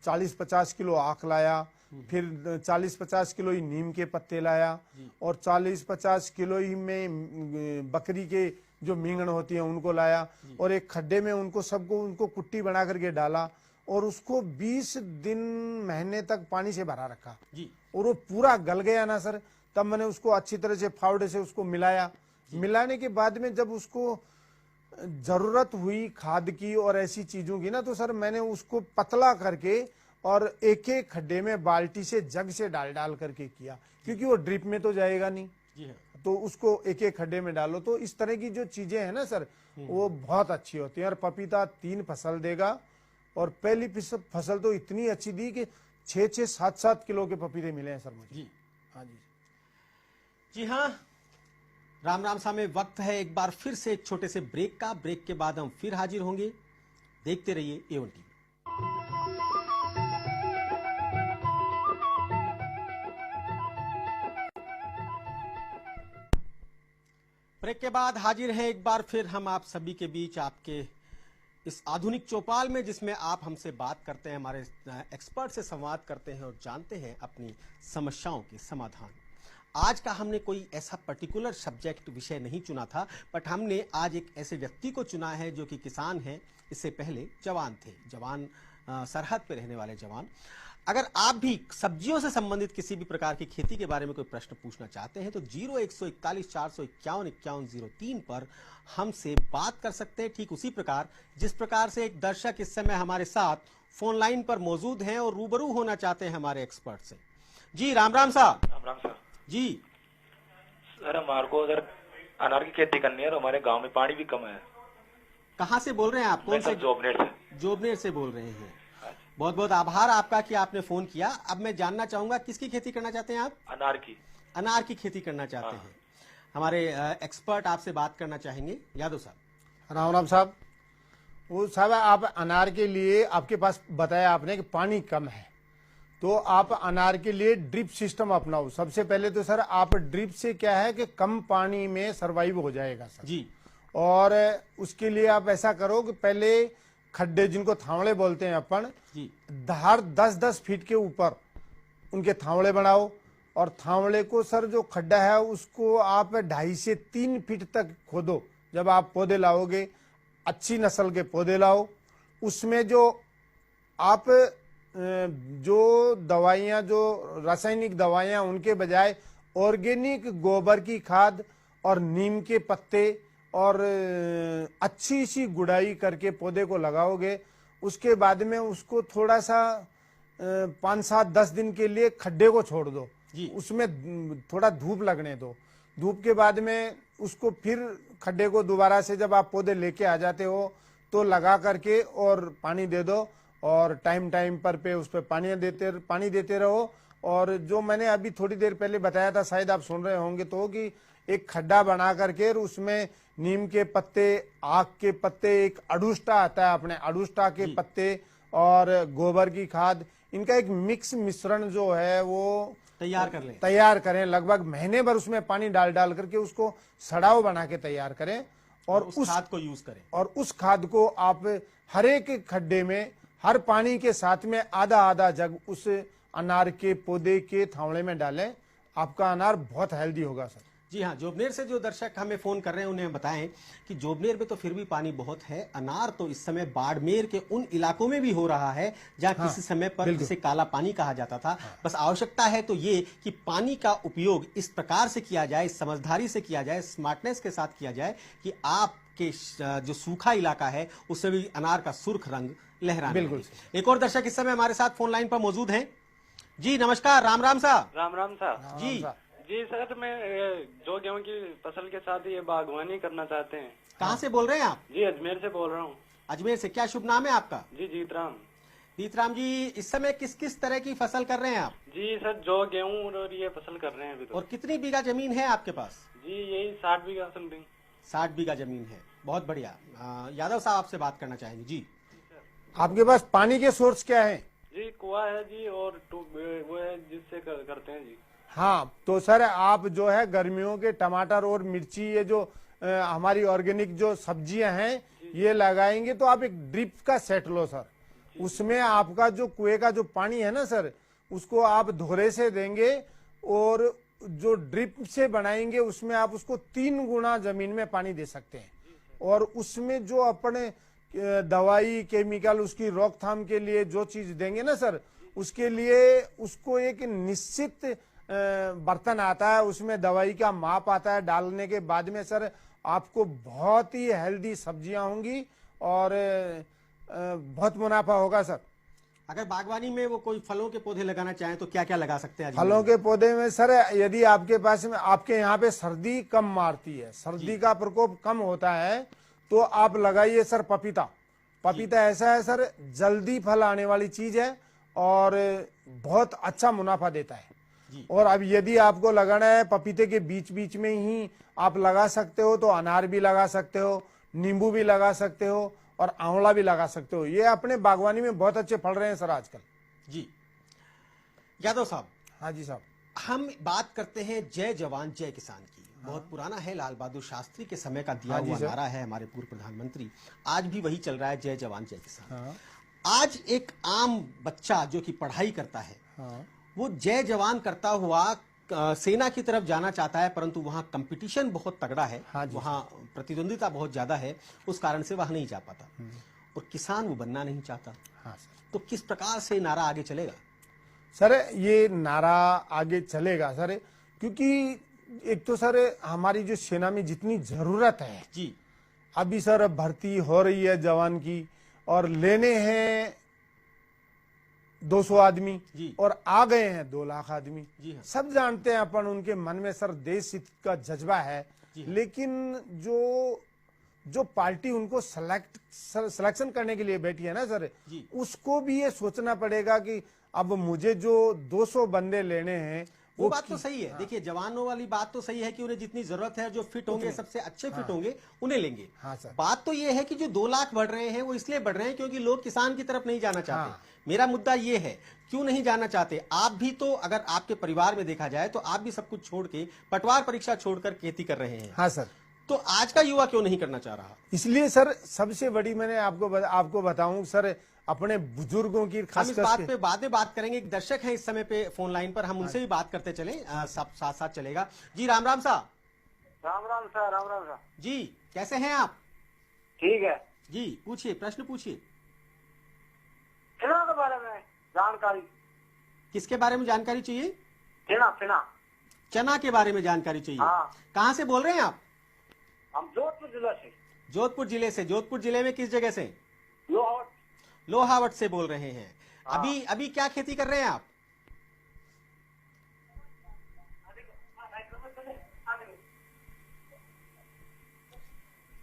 40-50 किलो आक लाया, फिर 40-50 किलो ही नीम के पत्ते लाया, और 40-50 किलो ही में बकरी के जो मींगण होती है उनको लाया, और एक खड्डे में उनको कुट्टी बना करके डाला, और उसको 20 दिन महीने तक पानी से भरा रखा जी। और वो पूरा गल गया ना सर, तब मैंने उसको अच्छी तरह से फावड़े से उसको मिलाया। मिलाने के बाद में जब उसको जरूरत हुई खाद की और ऐसी चीजों की ना, तो सर मैंने उसको पतला करके और एक एक खड्डे में बाल्टी से जग से डाल करके किया, क्योंकि वो ड्रिप में तो जाएगा नहीं जी। तो उसको एक एक खड्डे में डालो। तो इस तरह की जो चीजें हैं ना सर, वो बहुत अच्छी होती है। और पपीता 3 फसल देगा, और पहली फसल तो इतनी अच्छी दी कि 6-6, 7-7 किलो के पपीते मिले हैं सर मुझे जी। हाँ जी, जी हाँ। राम राम साहब, वक्त है एक बार फिर से एक छोटे से ब्रेक का। ब्रेक के बाद हम फिर हाजिर होंगे। देखते रहिए A1 TV। ब्रेक के बाद हाजिर है एक बार फिर हम आप सभी के बीच, आपके इस आधुनिक चौपाल में, जिसमें आप हमसे बात करते हैं, हमारे एक्सपर्ट से संवाद करते हैं और जानते हैं अपनी समस्याओं के समाधान। आज का हमने कोई ऐसा पर्टिकुलर सब्जेक्ट विषय नहीं चुना था, बट हमने आज एक ऐसे व्यक्ति को चुना है जो कि किसान है, इससे पहले जवान थे, सरहद पे रहने वाले जवान। अगर आप भी सब्जियों से संबंधित किसी भी प्रकार की खेती के बारे में कोई प्रश्न पूछना चाहते हैं तो 0141 451 5103 पर हमसे बात कर सकते हैं। ठीक उसी प्रकार जिस प्रकार से एक दर्शक इस समय हमारे साथ फोन लाइन पर मौजूद हैं और रूबरू होना चाहते हैं हमारे एक्सपर्ट से। जी राम राम साहब। राम राम सर। जी सर, हमारे को उधर अनार की खेती करनी है और हमारे गांव में पानी भी कम है। कहाँ से बोल रहे हैं आप? कौन से? जोबनेर से। जोबनेर से बोल रहे हैं। बहुत बहुत आभार आपका कि आपने फोन किया। अब मैं जानना चाहूंगा किसकी खेती करना चाहते हैं आप? अनार की। अनार की खेती करना चाहते हैं। हमारे एक्सपर्ट आपसे बात करना चाहेंगे। यादव साहब। राम राम साहब। वो साहब, आप अनार के लिए, आपके पास बताया आपने कि पानी कम है, तो आप अनार के लिए ड्रिप सिस्टम अपनाओ। सबसे पहले तो सर आप ड्रिप से क्या है कि कम पानी में सर्वाइव हो जाएगा सर जी। और उसके लिए आप ऐसा करो कि पहले खड्डे जिनको थावड़े बोलते हैं अपन, जी। हर 10-10 फीट के ऊपर उनके थावड़े बनाओ। और थावड़े को सर जो खड्डा है उसको आप 2.5 से 3 फीट तक खोदो। जब आप पौधे लाओगे, अच्छी नस्ल के पौधे लाओ, उसमें जो आप जो दवाइयाँ, जो रासायनिक दवाइयाँ, उनके बजाय ऑर्गेनिक गोबर की खाद और नीम के पत्ते और अच्छी सी गुड़ाई करके पौधे को लगाओगे। उसके बाद में उसको थोड़ा सा 5-7-10 दिन के लिए खड्डे को छोड़ दो, उसमें थोड़ा धूप लगने दो। धूप के बाद में उसको फिर खड्डे को दोबारा से जब आप पौधे लेके आ जाते हो तो लगा करके और पानी दे दो, और टाइम टाइम पर पे उस पर पानी देते रहो। और जो मैंने अभी थोड़ी देर पहले बताया था, शायद आप सुन रहे होंगे तो, कि एक खड्डा बना करके उसमें नीम के पत्ते, आक के पत्ते, एक अडुष्टा आता है अपने, अडुष्टा के पत्ते और गोबर की खाद, इनका एक मिक्स मिश्रण जो है वो तैयार करें। लगभग महीने भर उसमें पानी डाल करके उसको सड़ाव बना के तैयार करें और उस खाद को यूज करें। और उस खाद को आप हर एक खड्डे में हर पानी के साथ में आधा जग उस अनार के पौधे के थावड़े में डालें। आपका अनार बहुत हेल्दी होगा सर। जी हाँ, जोबनेर से जो दर्शक हमें फोन कर रहे हैं उन्हें बताएं कि जोबनेर में तो फिर भी पानी बहुत है। अनार तो इस समय बाड़मेर के उन इलाकों में भी हो रहा है जहां किसी समय पर जिसे काला पानी कहा जाता था। बस आवश्यकता है तो ये कि पानी का उपयोग इस प्रकार से किया जाए, समझदारी से किया जाए, स्मार्टनेस के साथ किया जाए कि आपके जो सूखा इलाका है उसमें भी अनार का सुर्ख रंग लहराने लगे। एक और दर्शक इस समय हमारे साथ फोन लाइन पर मौजूद हैं। जी नमस्कार, राम राम साहब। राम राम साहब। जी सर, मैं जो गेहूं की फसल के साथ ये बागवानी करना चाहते हैं। कहाँ से बोल रहे हैं आप? जी अजमेर से बोल रहा हूँ। अजमेर से, क्या शुभ नाम है आपका? जी जीतराम। जीतराम जी, इस समय किस किस तरह की फसल कर रहे हैं आप? जी सर, जो गेहूं और ये फसल कर रहे हैं अभी तो। और कितनी बीघा जमीन है आपके पास? जी यही 60 बीघा समथिंग। 60 बीघा जमीन है, बहुत बढ़िया। यादव साहब आपसे बात करना चाहेंगे। जी आपके पास पानी के सोर्स क्या है? जी कुआं है जी, और वो है जिससे करते हैं जी। हाँ, तो सर आप जो है गर्मियों के टमाटर और मिर्ची, ये जो हमारी ऑर्गेनिक जो सब्जियां हैं, ये लगाएंगे तो आप एक ड्रिप का सेट लो सर। उसमें आपका जो कुएं का जो पानी है ना सर, उसको आप धोरे से देंगे और जो ड्रिप से बनाएंगे उसमें आप उसको 3 गुना जमीन में पानी दे सकते हैं। और उसमें जो अपने दवाई केमिकल उसकी रोकथाम के लिए जो चीज देंगे ना सर, उसके लिए उसको एक निश्चित बर्तन आता है, उसमें दवाई का माप आता है। डालने के बाद में सर आपको बहुत ही हेल्दी सब्जियां होंगी और बहुत मुनाफा होगा सर। अगर बागवानी में वो कोई फलों के पौधे लगाना चाहें तो क्या क्या लगा सकते हैं? फलों के पौधे में सर, यदि आपके पास में, आपके यहाँ पे सर्दी कम मारती है, सर्दी का प्रकोप कम होता है, तो आप लगाइए सर पपीता। पपीता ऐसा है सर, जल्दी फल आने वाली चीज है और बहुत अच्छा मुनाफा देता है। और अब यदि आपको लगाना है पपीते के बीच बीच में ही आप लगा सकते हो, तो अनार भी लगा सकते हो, नींबू भी लगा सकते हो और आंवला भी लगा सकते हो। ये अपने बागवानी में बहुत अच्छे फल रहे हैं सर आजकल। जी यादव साहब। हाँ जी साहब। हम बात करते हैं जय जवान जय किसान की। बहुत पुराना है, लाल बहादुर शास्त्री के समय का दिया हुआ नारा है हमारे पूर्व प्रधानमंत्री। आज भी वही चल रहा है, जय जवान जय किसान। आज एक आम बच्चा जो कि पढ़ाई करता है, वो जय जवान करता हुआ सेना की तरफ जाना चाहता है, परंतु वहां कंपटीशन बहुत तगड़ा है। वहां प्रतिद्वंदिता बहुत ज्यादा है, उस कारण से वहां नहीं जा पाता। और किसान वो बनना नहीं चाहता। तो किस प्रकार से नारा आगे चलेगा सर? ये नारा आगे चलेगा सर, क्योंकि एक तो सर हमारी जो सेना में जितनी जरूरत है जी, अभी सर भर्ती हो रही है जवान की, और लेने हैं 200 आदमी और आ गए हैं 2 लाख आदमी। हाँ। सब जानते हैं अपन, उनके मन में सर देश हित का जज्बा है। हाँ। लेकिन जो पार्टी उनको सिलेक्शन करने के लिए बैठी है ना सर, उसको भी ये सोचना पड़ेगा कि अब मुझे जो 200 बंदे लेने हैं, वो बात तो सही है। देखिए, जवानों वाली बात तो सही है कि उन्हें जितनी जरूरत है, जो फिट होंगे, सबसे अच्छे फिट होंगे, उन्हें लेंगे। बात तो ये है कि जो 2 लाख बढ़ रहे हैं वो इसलिए बढ़ रहे हैं क्योंकि लोग किसान की तरफ नहीं जाना चाहते। मेरा मुद्दा ये है, क्यों नहीं जाना चाहते? आप भी तो, अगर आपके परिवार में देखा जाए तो आप भी सब कुछ छोड़ के, पटवार परीक्षा छोड़कर खेती कर रहे हैं। हाँ सर। तो आज का युवा क्यों नहीं करना चाह रहा? इसलिए सर सबसे बड़ी मैंने आपको बताऊं सर, अपने बुजुर्गों की हम खास इस बात पे बाद में बात करेंगे। एक दर्शक हैं इस समय पे फोन लाइन पर, हम उनसे भी बात करते चले, सब साथ साथ चलेगा। जी राम राम साहब। Ram Ram sir, Ram Ram sir. जी कैसे हैं आप? ठीक है जी पूछिए, प्रश्न पूछिए। चना के बारे में जानकारी। किसके बारे में जानकारी चाहिए? चना चना के बारे में जानकारी चाहिए। हाँ। कहाँ से बोल रहे हैं आप? हम जोधपुर जिला से। जोधपुर जिले से। जोधपुर जिले में किस जगह से? लोहावट। लोहावट से बोल रहे हैं। हाँ। अभी क्या खेती कर रहे हैं आप?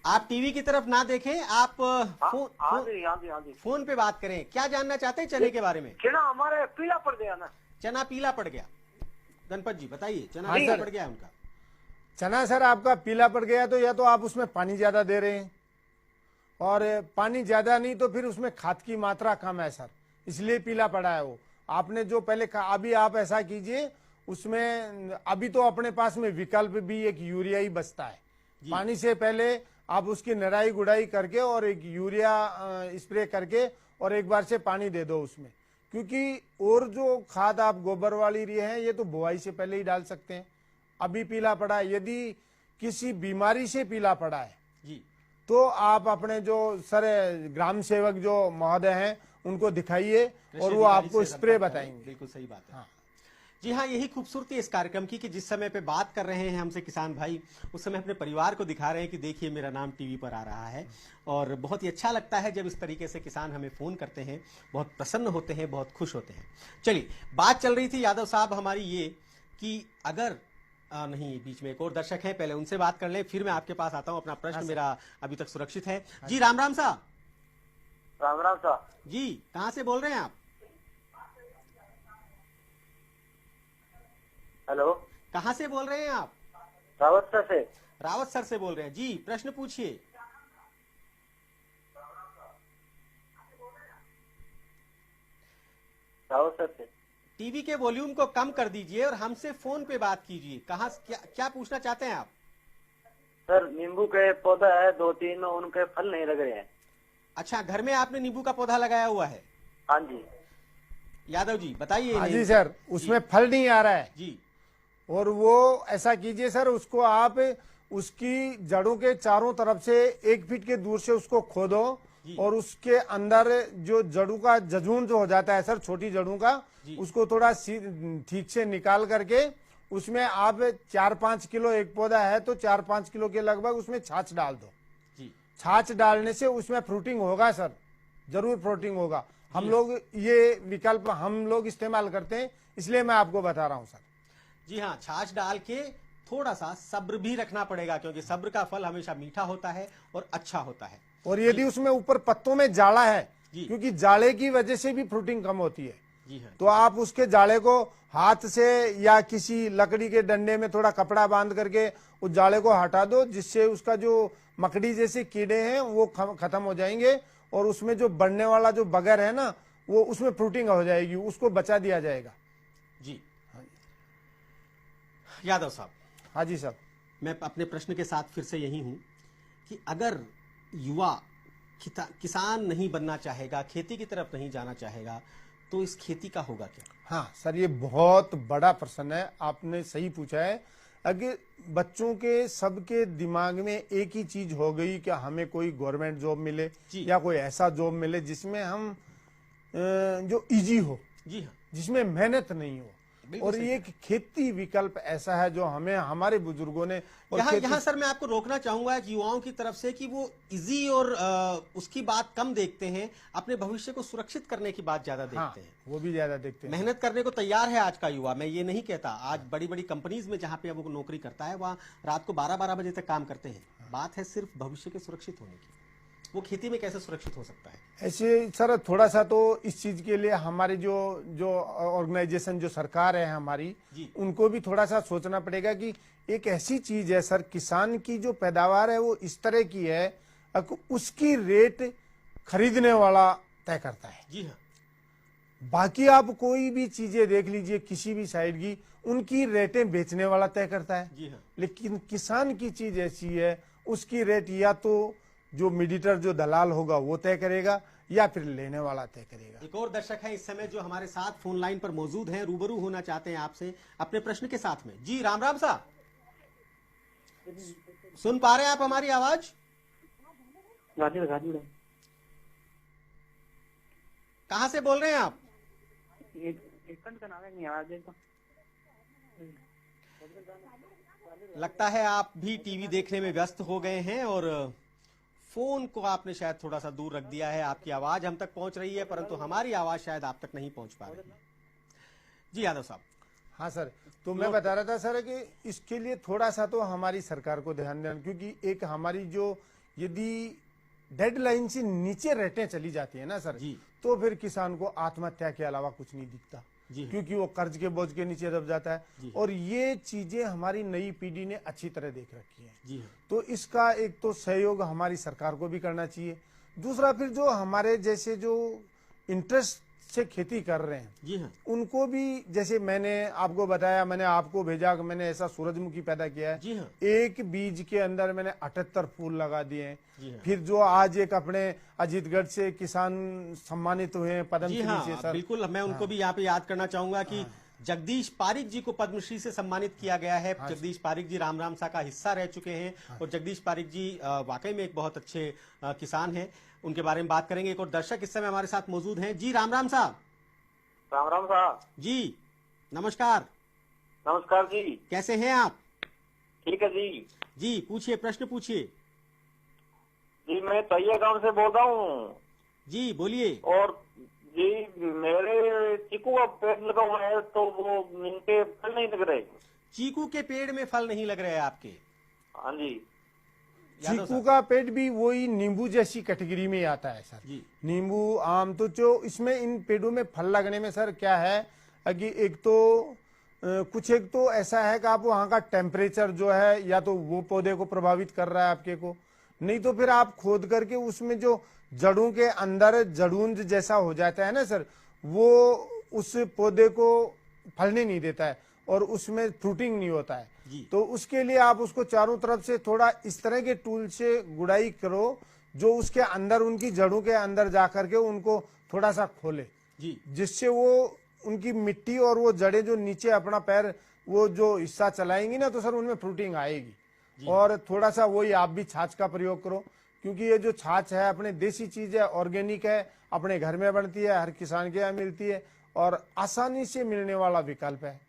आप टीवी की तरफ ना देखें, आप फोन पे बात करें। क्या जानना चाहते हैं चने के बारे में? चना हमारे पीला पड़ गया ना। चना पीला पड़ गया। गणपत जी बताइए, चना हाँ पीला सर। पड़ गया है उनका। चना सर आपका पीला पड़ गया तो या तो आप उसमें पानी ज्यादा दे रहे हैं, और पानी ज्यादा नहीं तो फिर उसमें खाद की मात्रा कम है सर, इसलिए पीला पड़ा है वो। आपने जो पहले कहा, अभी आप ऐसा कीजिए, उसमें अभी तो अपने पास में विकल्प भी एक यूरिया ही बचता है। पानी से पहले आप उसकी निराई गुड़ाई करके और एक यूरिया स्प्रे करके और एक बार से पानी दे दो उसमें, क्योंकि और जो खाद आप गोबर वाली रही है ये तो बुआई से पहले ही डाल सकते हैं। अभी पीला पड़ा है, यदि किसी बीमारी से पीला पड़ा है जी, तो आप अपने जो सर ग्राम सेवक जो महोदय हैं उनको दिखाइए और वो आपको स्प्रे बताएंगे। बिल्कुल सही बात है। हाँ। जी हाँ, यही खूबसूरती है इस कार्यक्रम की कि जिस समय पे बात कर रहे हैं हमसे किसान भाई, उस समय अपने परिवार को दिखा रहे हैं कि देखिए मेरा नाम टीवी पर आ रहा है। और बहुत ही अच्छा लगता है जब इस तरीके से किसान हमें फोन करते हैं, बहुत प्रसन्न होते हैं, बहुत खुश होते हैं। चलिए, बात चल रही थी यादव साहब हमारी ये कि अगर नहीं, बीच में एक और दर्शक हैं, पहले उनसे बात कर लें, फिर मैं आपके पास आता हूं। अपना प्रश्न मेरा अभी तक सुरक्षित है। जी राम राम साहब। राम राम साहब। जी कहाँ से बोल रहे हैं आप? हेलो, कहाँ से बोल रहे हैं आप? रावत सर से। रावत सर से बोल रहे हैं। जी प्रश्न पूछिए। रावत सर से। टीवी के वॉल्यूम को कम कर दीजिए और हमसे फोन पे बात कीजिए। कहाँ क्या पूछना चाहते हैं आप? सर नींबू के पौधा है 2-3, उनके फल नहीं लग रहे हैं। अच्छा, घर में आपने नींबू का पौधा लगाया हुआ है? हाँ जी। यादव जी बताइए। हाँ जी सर, उसमें फल नहीं आ रहा है जी। और वो ऐसा कीजिए सर, उसको आप उसकी जड़ों के चारों तरफ से 1 फीट के दूर से उसको खोदो और उसके अंदर जो जड़ों का जजून जो हो जाता है सर, छोटी जड़ों का, उसको थोड़ा ठीक से निकाल करके उसमें आप 4-5 किलो, एक पौधा है तो 4-5 किलो के लगभग उसमें छाछ डाल दो। छाछ डालने से उसमें फ्रूटिंग होगा सर, जरूर फ्रूटिंग होगा। हम लोग ये विकल्प हम लोग इस्तेमाल करते हैं, इसलिए मैं आपको बता रहा हूँ सर। जी हाँ, छाछ डाल के थोड़ा सा सब्र भी रखना पड़ेगा, क्योंकि सब्र का फल हमेशा मीठा होता है और अच्छा होता है। और यदि उसमें ऊपर पत्तों में जाड़ा है, क्योंकि जाड़े की वजह से भी फ्रूटिंग कम होती है, जी हाँ, तो आप उसके जाड़े को हाथ से या किसी लकड़ी के डंडे में थोड़ा कपड़ा बांध करके उस जाड़े को हटा दो, जिससे उसका जो मकड़ी जैसे कीड़े हैं वो खत्म हो जाएंगे और उसमें जो बढ़ने वाला जो बगर है ना, वो उसमें फ्रूटिंग हो जाएगी, उसको बचा दिया जाएगा। जी यादव साहब। हाँ जी साहब। मैं अपने प्रश्न के साथ फिर से यही हूं कि अगर युवा किसान नहीं बनना चाहेगा, खेती की तरफ नहीं जाना चाहेगा, तो इस खेती का होगा क्या? हाँ सर, ये बहुत बड़ा प्रश्न है, आपने सही पूछा है। अगर बच्चों के सबके दिमाग में एक ही चीज हो गई कि हमें कोई गवर्नमेंट जॉब मिले या कोई ऐसा जॉब मिले जिसमें हम जो इजी हो, जी हाँ, जिसमें मेहनत नहीं हो, और ये खेती विकल्प ऐसा है जो हमें हमारे बुजुर्गों ने। यहाँ सर मैं आपको रोकना चाहूंगा कि युवाओं की तरफ से कि वो इजी और उसकी बात कम देखते हैं, अपने भविष्य को सुरक्षित करने की बात ज्यादा देखते हैं। वो भी ज्यादा देखते हैं। मेहनत करने को तैयार है आज का युवा, मैं ये नहीं कहता। आज बड़ी बड़ी कंपनीज में जहाँ पे वो नौकरी करता है, वहाँ रात को 12-12 बजे तक काम करते हैं। बात है सिर्फ भविष्य के सुरक्षित होने की। वो खेती में कैसे सुरक्षित हो सकता है? ऐसे सर थोड़ा सा तो इस चीज के लिए हमारी जो ऑर्गेनाइजेशन, जो सरकार है हमारी, उनको भी थोड़ा सा सोचना पड़ेगा कि एक ऐसी चीज है सर, किसान की जो पैदावार है वो इस तरह की है, उसकी रेट खरीदने वाला तय करता है। जी हाँ। बाकी आप कोई भी चीजें देख लीजिए किसी भी साइड की, उनकी रेटें बेचने वाला तय करता है। जी हाँ। लेकिन किसान की चीज ऐसी है, उसकी रेट या तो जो मीडिएटर जो दलाल होगा वो तय करेगा या फिर लेने वाला तय करेगा। एक और दर्शक है इस समय जो हमारे साथ फोन लाइन पर मौजूद हैं, रूबरू होना चाहते हैं आपसे अपने प्रश्न के साथ में। जी राम राम साहब, सुन पा रहे हैं आप हमारी आवाज? कहां से बोल रहे हैं आप? लगता है आप भी टीवी देखने में व्यस्त हो गए हैं और फोन को आपने शायद थोड़ा सा दूर रख दिया है। आपकी आवाज हम तक पहुंच रही है परंतु हमारी आवाज शायद आप तक नहीं पहुंच पा रही है। जी यादव साहब। हाँ सर, तो मैं बता रहा था सर कि इसके लिए थोड़ा सा तो हमारी सरकार को ध्यान देना, क्योंकि एक हमारी जो यदि डेडलाइन से नीचे रेटें चली जाती है ना सर जी, तो फिर किसान को आत्महत्या के अलावा कुछ नहीं दिखता जी, क्योंकि वो कर्ज के बोझ के नीचे दब जाता है। और ये चीजें हमारी नई पीढ़ी ने अच्छी तरह देख रखी है। जी तो इसका एक तो सहयोग हमारी सरकार को भी करना चाहिए, दूसरा फिर जो हमारे जैसे जो इंटरेस्ट से खेती कर रहे हैं जी हाँ, उनको भी, जैसे मैंने आपको बताया, मैंने आपको भेजा कि मैंने ऐसा सूरजमुखी पैदा किया है। जी हाँ, एक बीज के अंदर मैंने 78 फूल लगा दिए हैं। जी हाँ। फिर जो आज एक अपने अजीतगढ़ से किसान सम्मानित हुए हैं जी पद्मश्री हाँ, से सर। बिल्कुल मैं उनको भी यहाँ पे याद करना चाहूंगा कि जगदीश पारिक जी को पद्मश्री से सम्मानित किया गया है। जगदीश पारिक जी राम राम सा का हिस्सा रह चुके हैं और जगदीश पारिक जी वाकई में एक बहुत अच्छे किसान हैं। उनके बारे में बात करेंगे। एक और दर्शक इस समय हमारे साथ मौजूद हैं। जी राम राम साहब। राम राम साहब। जी नमस्कार। नमस्कार जी। कैसे हैं आप? ठीक है जी। जी पूछिए, प्रश्न पूछिए। जी मैं तैया गांव से बोल रहा हूँ। जी बोलिए। और जी मेरे चीकू का पेड़ लगा हुआ है तो वो इनके फल नहीं लग रहे। चीकू के पेड़ में फल नहीं लग रहे हैं आपके? हाँ जी। यादव चीकू साहब। का पेड़ भी वही नींबू जैसी कैटेगरी में आता है सर। जी। नींबू आम तो जो इसमें इन पेड़ों में फल लगने में सर क्या है कि एक तो कुछ एक तो ऐसा है कि आप वहाँ का टेम्परेचर जो है या तो वो पौधे को प्रभावित कर रहा है आपके को, नहीं तो फिर आप खोद करके उसमें जो जड़ों के अंदर जड़ूंज जैसा हो जाता है ना सर, वो उस पौधे को फलने नहीं देता है और उसमें फ्रूटिंग नहीं होता है। जी। तो उसके लिए आप उसको चारों तरफ से थोड़ा इस तरह के टूल से गुड़ाई करो जो उसके अंदर उनकी जड़ों के अंदर जाकर के उनको थोड़ा सा खोले, जी। जिससे वो उनकी मिट्टी और वो जड़ें जो नीचे अपना पैर वो जो हिस्सा चलाएंगी ना तो सर उनमें फ्रूटिंग आएगी। और थोड़ा सा वही आप भी छाछ का प्रयोग करो, क्योंकि ये जो छाछ है अपने देसी चीज है, ऑर्गेनिक है, अपने घर में बनती है, हर किसान के यहाँ मिलती है और आसानी से मिलने वाला विकल्प है।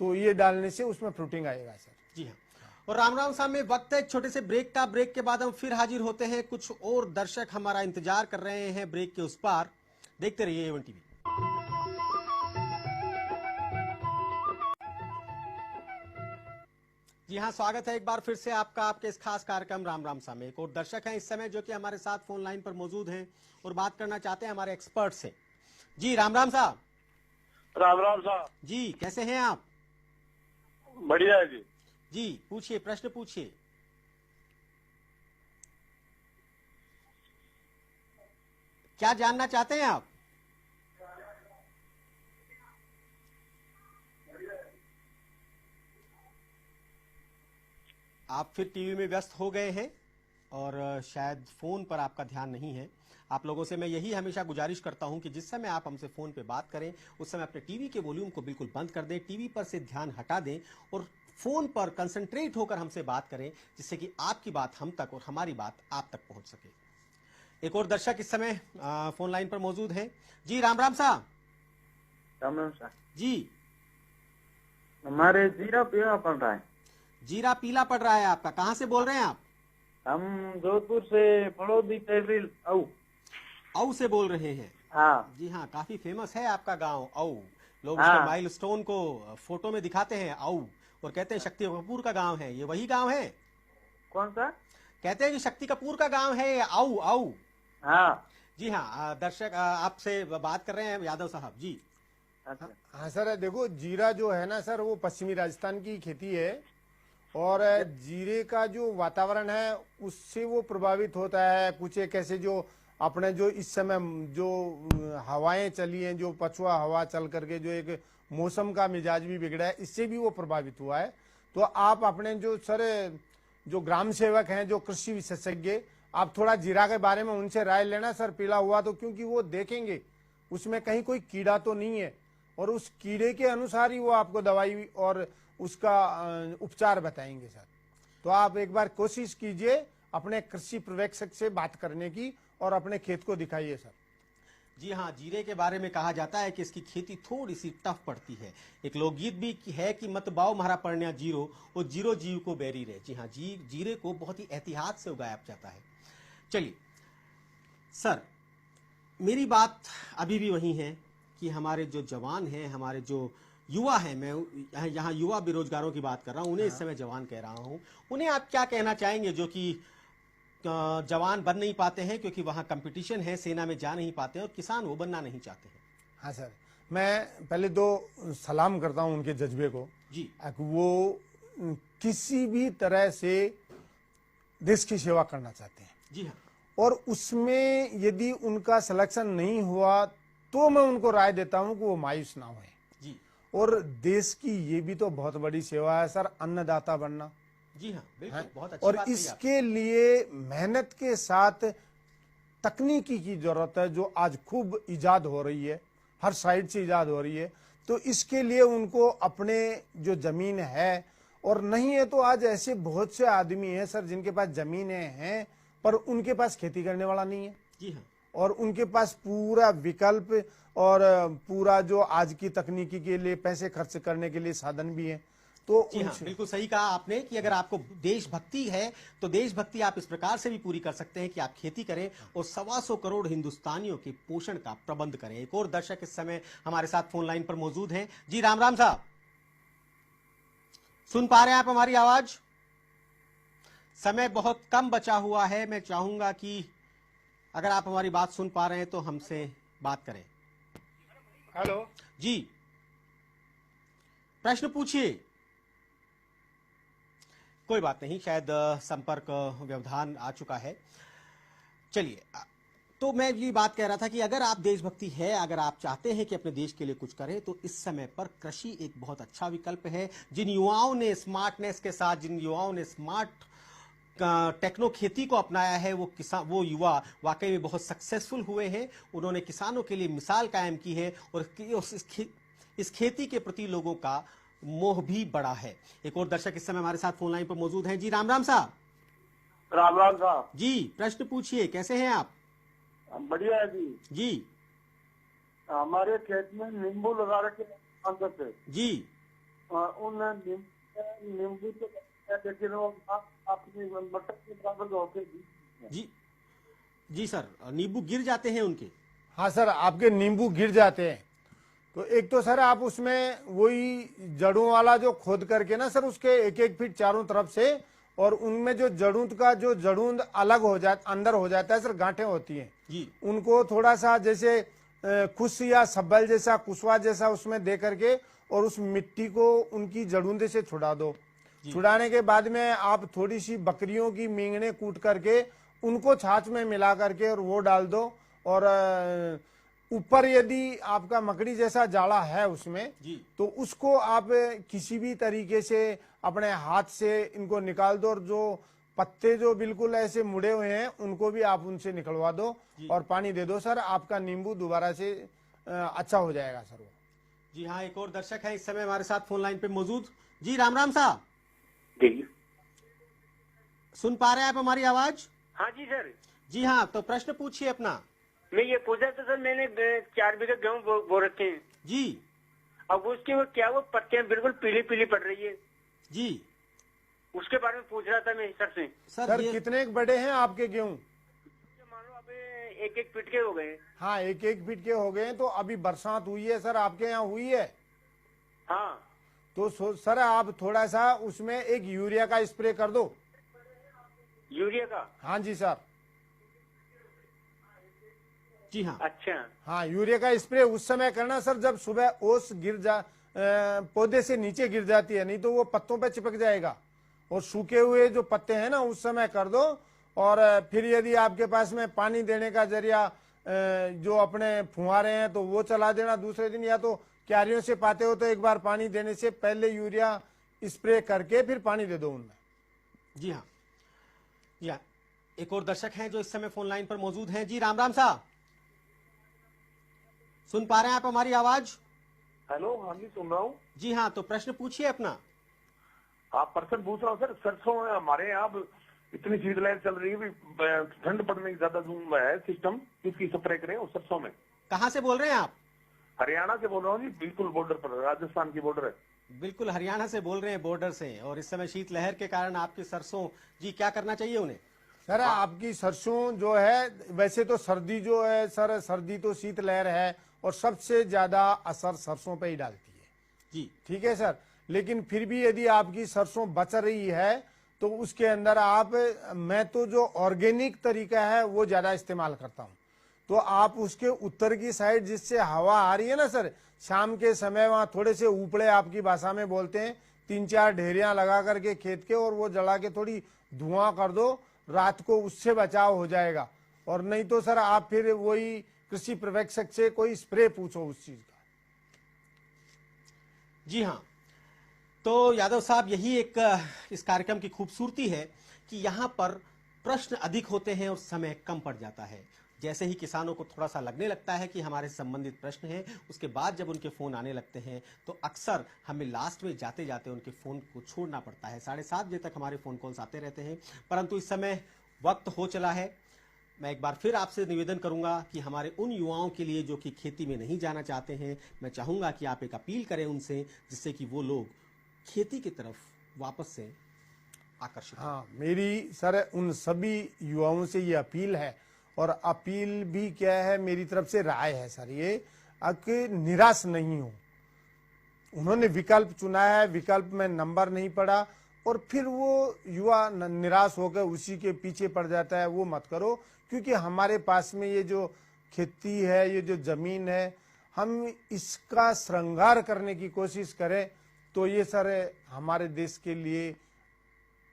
तो ये डालने से उसमें फ्रूटिंग आएगा सर। जी हाँ। और राम राम साहब में वक्त है एक छोटे से ब्रेक का। ब्रेक के बाद हम फिर हाजिर होते हैं। कुछ और दर्शक हमारा इंतजार कर रहे हैं ब्रेक के उस पार। देखते रहिए A1 टीवी। जी हाँ, स्वागत है एक बार फिर से आपका आपके इस खास कार्यक्रम राम राम साहब में। एक और दर्शक हैं इस समय जो कि हमारे साथ फोन लाइन पर मौजूद हैं और बात करना चाहते हैं हमारे एक्सपर्ट से। जी राम राम साहब। राम राम साहब। जी कैसे हैं आप? बढ़िया है जी। जी पूछिए, प्रश्न पूछिए। क्या जानना चाहते हैं आप? आप फिर टीवी में व्यस्त हो गए हैं और शायद फोन पर आपका ध्यान नहीं है। आप लोगों से मैं यही हमेशा गुजारिश करता हूं कि जिस समय आप हमसे फोन पे बात करें उस समय अपने टीवी के वॉल्यूम को बिल्कुल बंद कर दें, टीवी पर से ध्यान हटा दें और फोन पर कंसंट्रेट होकर हमसे बात करें, जिससे कि आपकी बात हम तक और हमारी बात आप तक पहुंच सके। एक और दर्शक इस समय फोन लाइन पर मौजूद हैं। जी राम राम साहब। राम राम साहब। जी हमारे जीरा पीला पड़ रहा है। जीरा पीला पड़ रहा है आपका? कहाँ से बोल रहे हैं आप? हम जोधपुर से फड़ोदी तहसील औ से बोल रहे हैं। हाँ जी हाँ, काफी फेमस है आपका गांव औ। लोग हाँ। उसके माइलस्टोन को फोटो में दिखाते हैं औ और कहते हैं शक्ति कपूर का गांव है। ये वही गांव है? कौन सा? कहते हैं कि शक्ति कपूर का गांव है ये औ। हाँ जी हाँ, दर्शक आपसे बात कर रहे हैं यादव साहब। जी अच्छा। हाँ सर, देखो जीरा जो है ना सर वो पश्चिमी राजस्थान की खेती है और जीरे का जो वातावरण है उससे वो प्रभावित होता है। कुछ एक ऐसे जो अपने जो इस समय जो हवाएं चली हैं, जो पछुआ हवा चल करके जो एक मौसम का मिजाज भी बिगड़ा है, इससे भी वो प्रभावित हुआ है। तो आप अपने जो सर जो ग्राम सेवक हैं, जो कृषि विशेषज्ञ, आप थोड़ा जीरा के बारे में उनसे राय लेना सर, पीला हुआ तो, क्योंकि वो देखेंगे उसमें कहीं कोई कीड़ा तो नहीं है और उस कीड़े के अनुसार ही वो आपको दवाई और उसका उपचार बताएंगे सर। तो आप एक बार कोशिश कीजिए अपने कृषि पर्यवेक्षक से बात करने की और अपने खेत को दिखाइए सर। जी हाँ, जीरे के बारे में कहा जाता है कि इसकी खेती थोड़ी सी टफ पड़ती है। एक लोकगीत भी है कि मत बाओ म्हारा पड़ना जीरो, वो जीरो जीव को बैरी रहे। जी हाँ, जीरे को बहुत ही एहतियात से उगाया जाता है। चलिए सर, मेरी बात अभी भी वही है कि हमारे जो जवान हैं, हमारे जो युवा हैं, मैं यहाँ युवा बेरोजगारों की बात कर रहा हूँ, उन्हें इस समय जवान कह रहा हूँ, उन्हें आप क्या कहना चाहेंगे जो कि जवान बन नहीं पाते हैं क्योंकि वहां कंपटीशन है, सेना में जा नहीं पाते हैं और किसान वो बनना नहीं चाहते हैं? हाँ सर, मैं पहले तो सलाम करता हूं उनके जज्बे को जी। वो किसी भी तरह से देश की सेवा करना चाहते हैं। जी हाँ। और उसमें यदि उनका सिलेक्शन नहीं हुआ तो मैं उनको राय देता हूं कि वो मायूस ना होए। जी। और देश की ये भी तो बहुत बड़ी सेवा है सर, अन्नदाता बनना। जी हाँ, बिल्कुल, बहुत अच्छी और बात कही इसके लिए मेहनत के साथ तकनीकी की जरूरत है, जो आज खूब इजाद हो रही है, हर साइड से इजाद हो रही है। तो इसके लिए उनको अपने जो जमीन है, और नहीं है तो आज ऐसे बहुत से आदमी हैं सर जिनके पास जमीनें हैं पर उनके पास खेती करने वाला नहीं है। जी हाँ। और उनके पास पूरा विकल्प और पूरा जो आज की तकनीकी के लिए पैसे खर्च करने के लिए साधन भी है। तो जी हाँ, बिल्कुल सही कहा आपने कि अगर आपको देशभक्ति है तो देशभक्ति आप इस प्रकार से भी पूरी कर सकते हैं कि आप खेती करें और 125 करोड़ हिंदुस्तानियों के पोषण का प्रबंध करें। एक और दर्शक इस समय हमारे साथ फोन लाइन पर मौजूद हैं। जी राम राम साहब, सुन पा रहे हैं आप हमारी आवाज? समय बहुत कम बचा हुआ है, मैं चाहूंगा कि अगर आप हमारी बात सुन पा रहे हैं तो हमसे बात करें। हेलो जी, प्रश्न पूछिए। कोई बात नहीं, शायद संपर्क व्यवधान आ चुका है। चलिए, तो मैं ये बात कह रहा था कि अगर आप देशभक्ति है, अगर आप चाहते हैं कि अपने देश के लिए कुछ करें, तो इस समय पर कृषि एक बहुत अच्छा विकल्प है। जिन युवाओं ने स्मार्टनेस के साथ, जिन युवाओं ने स्मार्ट टेक्नो खेती को अपनाया है, वो युवा वाकई में बहुत सक्सेसफुल हुए हैं। उन्होंने किसानों के लिए मिसाल कायम की है और इस खेती के प्रति लोगों का मोह भी बड़ा है। एक और दर्शक इस समय हमारे साथ फोन लाइन पर मौजूद हैं। जी राम राम साहब। राम राम साहब। जी, प्रश्न पूछिए, कैसे हैं आप? बढ़िया है जी। जी। हमारे खेत में नींबू लगा रखे थे जी। उन नींबू तो लेकिन वो अपनी मटर के बराबर होते जी जी सर, नींबू गिर जाते हैं उनके? हाँ सर, आपके नींबू गिर जाते हैं। तो एक तो सर आप उसमें वही जड़ों वाला जो खोद करके ना सर, उसके 1-1 फीट चारों तरफ से, और उनमें जो जड़ूंद का जो जड़ूंद अलग हो जाता, अंदर हो जाता है सर, गांठें होती हैं जी, उनको थोड़ा सा जैसे कुश या सब्बल जैसा, कुशवा जैसा उसमें दे करके और उस मिट्टी को उनकी जड़ूंदे से छुड़ा दो। छुड़ाने के बाद में आप थोड़ी सी बकरियों की मींगने कूट करके उनको छाछ में मिला करके और वो डाल दो। और ऊपर यदि आपका मकड़ी जैसा जाड़ा है उसमें जी, तो उसको आप किसी भी तरीके से अपने हाथ से इनको निकाल दो, और जो पत्ते जो बिल्कुल ऐसे मुड़े हुए हैं उनको भी आप उनसे निकलवा दो और पानी दे दो सर, आपका नींबू दोबारा से अच्छा हो जाएगा सर वो। जी हाँ, एक और दर्शक है इस समय हमारे साथ फोन लाइन पे मौजूद। जी राम राम साहब। जी, सुन पा रहे हैं आप हमारी आवाज? हाँ जी सर। जी हाँ, तो प्रश्न पूछिए अपना। मैं ये पूछा था सर, मैंने 4 बीघा गेहूँ बो रखे हैं जी। अब उसके वो पत्तियां बिल्कुल पीली पीली पड़ रही है जी, उसके बारे में पूछ रहा था मैं सर से। सर कितने बड़े हैं आपके गेहूं? मान लो अब 1-1 फीट के हो गए। हाँ, 1-1 फीट के हो गए। तो अभी बरसात हुई है सर, आपके यहाँ हुई है? हाँ, तो सर आप थोड़ा सा उसमें एक यूरिया का स्प्रे कर दो। यूरिया का? हाँ जी सर। जी हाँ। अच्छा। हाँ, यूरिया का स्प्रे उस समय करना सर जब सुबह ओस पौधे से नीचे गिर जाती है, नहीं तो वो पत्तों पे चिपक जाएगा। और सूखे हुए जो पत्ते हैं ना उस समय कर दो। और फिर यदि आपके पास में पानी देने का जरिया जो अपने फुहारे हैं तो वो चला देना दूसरे दिन, या तो क्यारियों से पाते हो तो एक बार पानी देने से पहले यूरिया स्प्रे करके फिर पानी दे दो उनमें। जी हाँ, या एक और दर्शक हैं जो इस समय फोन लाइन पर मौजूद हैं। जी राम राम साहब, सुन पा रहे हैं आप हमारी आवाज? हेलो, हाँ जी सुन रहा हूँ। जी हाँ, तो प्रश्न पूछिए अपना। आप पर्सन पूछ रहा हूँ सर। सरसों में हमारे यहाँ अब इतनी शीतलहर चल रही है, ठंड पड़ने की ज्यादा है सिस्टम, किसकी स्प्रे करें उस सरसों में? कहाँ से बोल रहे हैं आप? हरियाणा से बोल रहा हूँ जी, बिल्कुल बॉर्डर पर, राजस्थान की बॉर्डर है। बिल्कुल हरियाणा से बोल रहे हैं, बॉर्डर से। और इस समय शीतलहर के कारण आपकी सरसों, जी क्या करना चाहिए उन्हें? सर आपकी सरसों जो है, वैसे तो सर्दी जो है सर, सर्दी तो शीतलहर है और सबसे ज्यादा असर सरसों पे ही डालती है जी ठीक है सर। लेकिन फिर भी यदि आपकी सरसों बच रही है तो उसके अंदर आप, मैं तो जो ऑर्गेनिक तरीका है वो ज्यादा इस्तेमाल करता हूँ। तो आप उसके उत्तर की साइड जिससे हवा आ रही है ना सर, शाम के समय वहां थोड़े से ऊपड़े, आपकी भाषा में बोलते हैं, 3-4 ढेरियां लगा करके खेत के, और वो जला के थोड़ी धुआं कर दो, रात को उससे बचाव हो जाएगा। और नहीं तो सर आप फिर वही कृषि पर्यवेक्षक से कोई स्प्रे पूछो उस चीज का। जी हाँ, तो यादव साहब यही एक इस कार्यक्रम की खूबसूरती है कि यहाँ पर प्रश्न अधिक होते हैं और समय कम पड़ जाता है। जैसे ही किसानों को थोड़ा सा लगने लगता है कि हमारे संबंधित प्रश्न हैं, उसके बाद जब उनके फोन आने लगते हैं तो अक्सर हमें लास्ट में जाते जाते उनके फोन को छोड़ना पड़ता है। 7:30 बजे तक हमारे फोन कॉल्स आते रहते हैं, परंतु इस समय वक्त हो चला है। मैं एक बार फिर आपसे निवेदन करूंगा कि हमारे उन युवाओं के लिए जो कि खेती में नहीं जाना चाहते हैं, मैं चाहूंगा कि आप एक अपील करें उनसे, जिससे कि वो लोग खेती की तरफ वापस से आकर्षित हों। हाँ, मेरी सर उन सभी युवाओं से ये अपील है, और अपील भी क्या है, मेरी तरफ से राय है सर ये, कि निराश नहीं हो। उन्होंने विकल्प चुना है, विकल्प में नंबर नहीं पड़ा और फिर वो युवा निराश होकर उसी के पीछे पड़ जाता है, वो मत करो। क्योंकि हमारे पास में ये जो खेती है, ये जो जमीन है, हम इसका श्रृंगार करने की कोशिश करें तो ये सर हमारे देश के लिए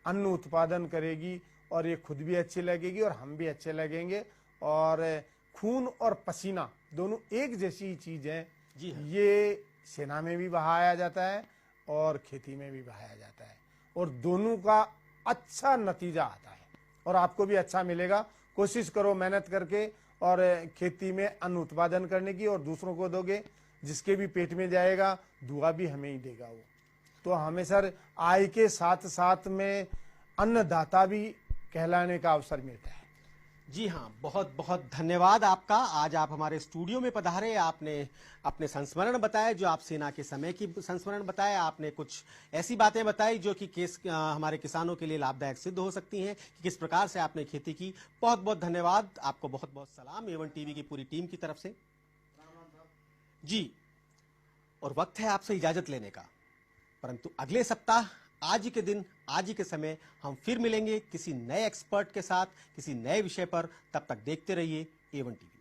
अन्न उत्पादन करेगी, और ये खुद भी अच्छी लगेगी और हम भी अच्छे लगेंगे। और खून और पसीना दोनों एक जैसी चीज है। जी हाँ। ये सेना में भी बहाया जाता है और खेती में भी बहाया जाता है, और दोनों का अच्छा नतीजा आता है और आपको भी अच्छा मिलेगा। कोशिश करो मेहनत करके और खेती में अन्न उत्पादन करने की, और दूसरों को दोगे, जिसके भी पेट में जाएगा दुआ भी हमें ही देगा वो। तो हमें सर आय के साथ साथ में अन्नदाता भी कहलाने का अवसर मिलता है। जी हाँ, बहुत बहुत धन्यवाद आपका। आज आप हमारे स्टूडियो में पधारे, आपने अपने संस्मरण बताए, जो आप सेना के समय की संस्मरण बताए, आपने कुछ ऐसी बातें बताई जो कि हमारे किसानों के लिए लाभदायक सिद्ध हो सकती हैं कि किस प्रकार से आपने खेती की। बहुत बहुत धन्यवाद आपको, बहुत बहुत सलाम A1 टीवी की पूरी टीम की तरफ से। जी, और वक्त है आपसे इजाजत लेने का, परंतु अगले सप्ताह आज ही के दिन, आज ही के समय हम फिर मिलेंगे किसी नए एक्सपर्ट के साथ, किसी नए विषय पर। तब तक देखते रहिए A1 टीवी।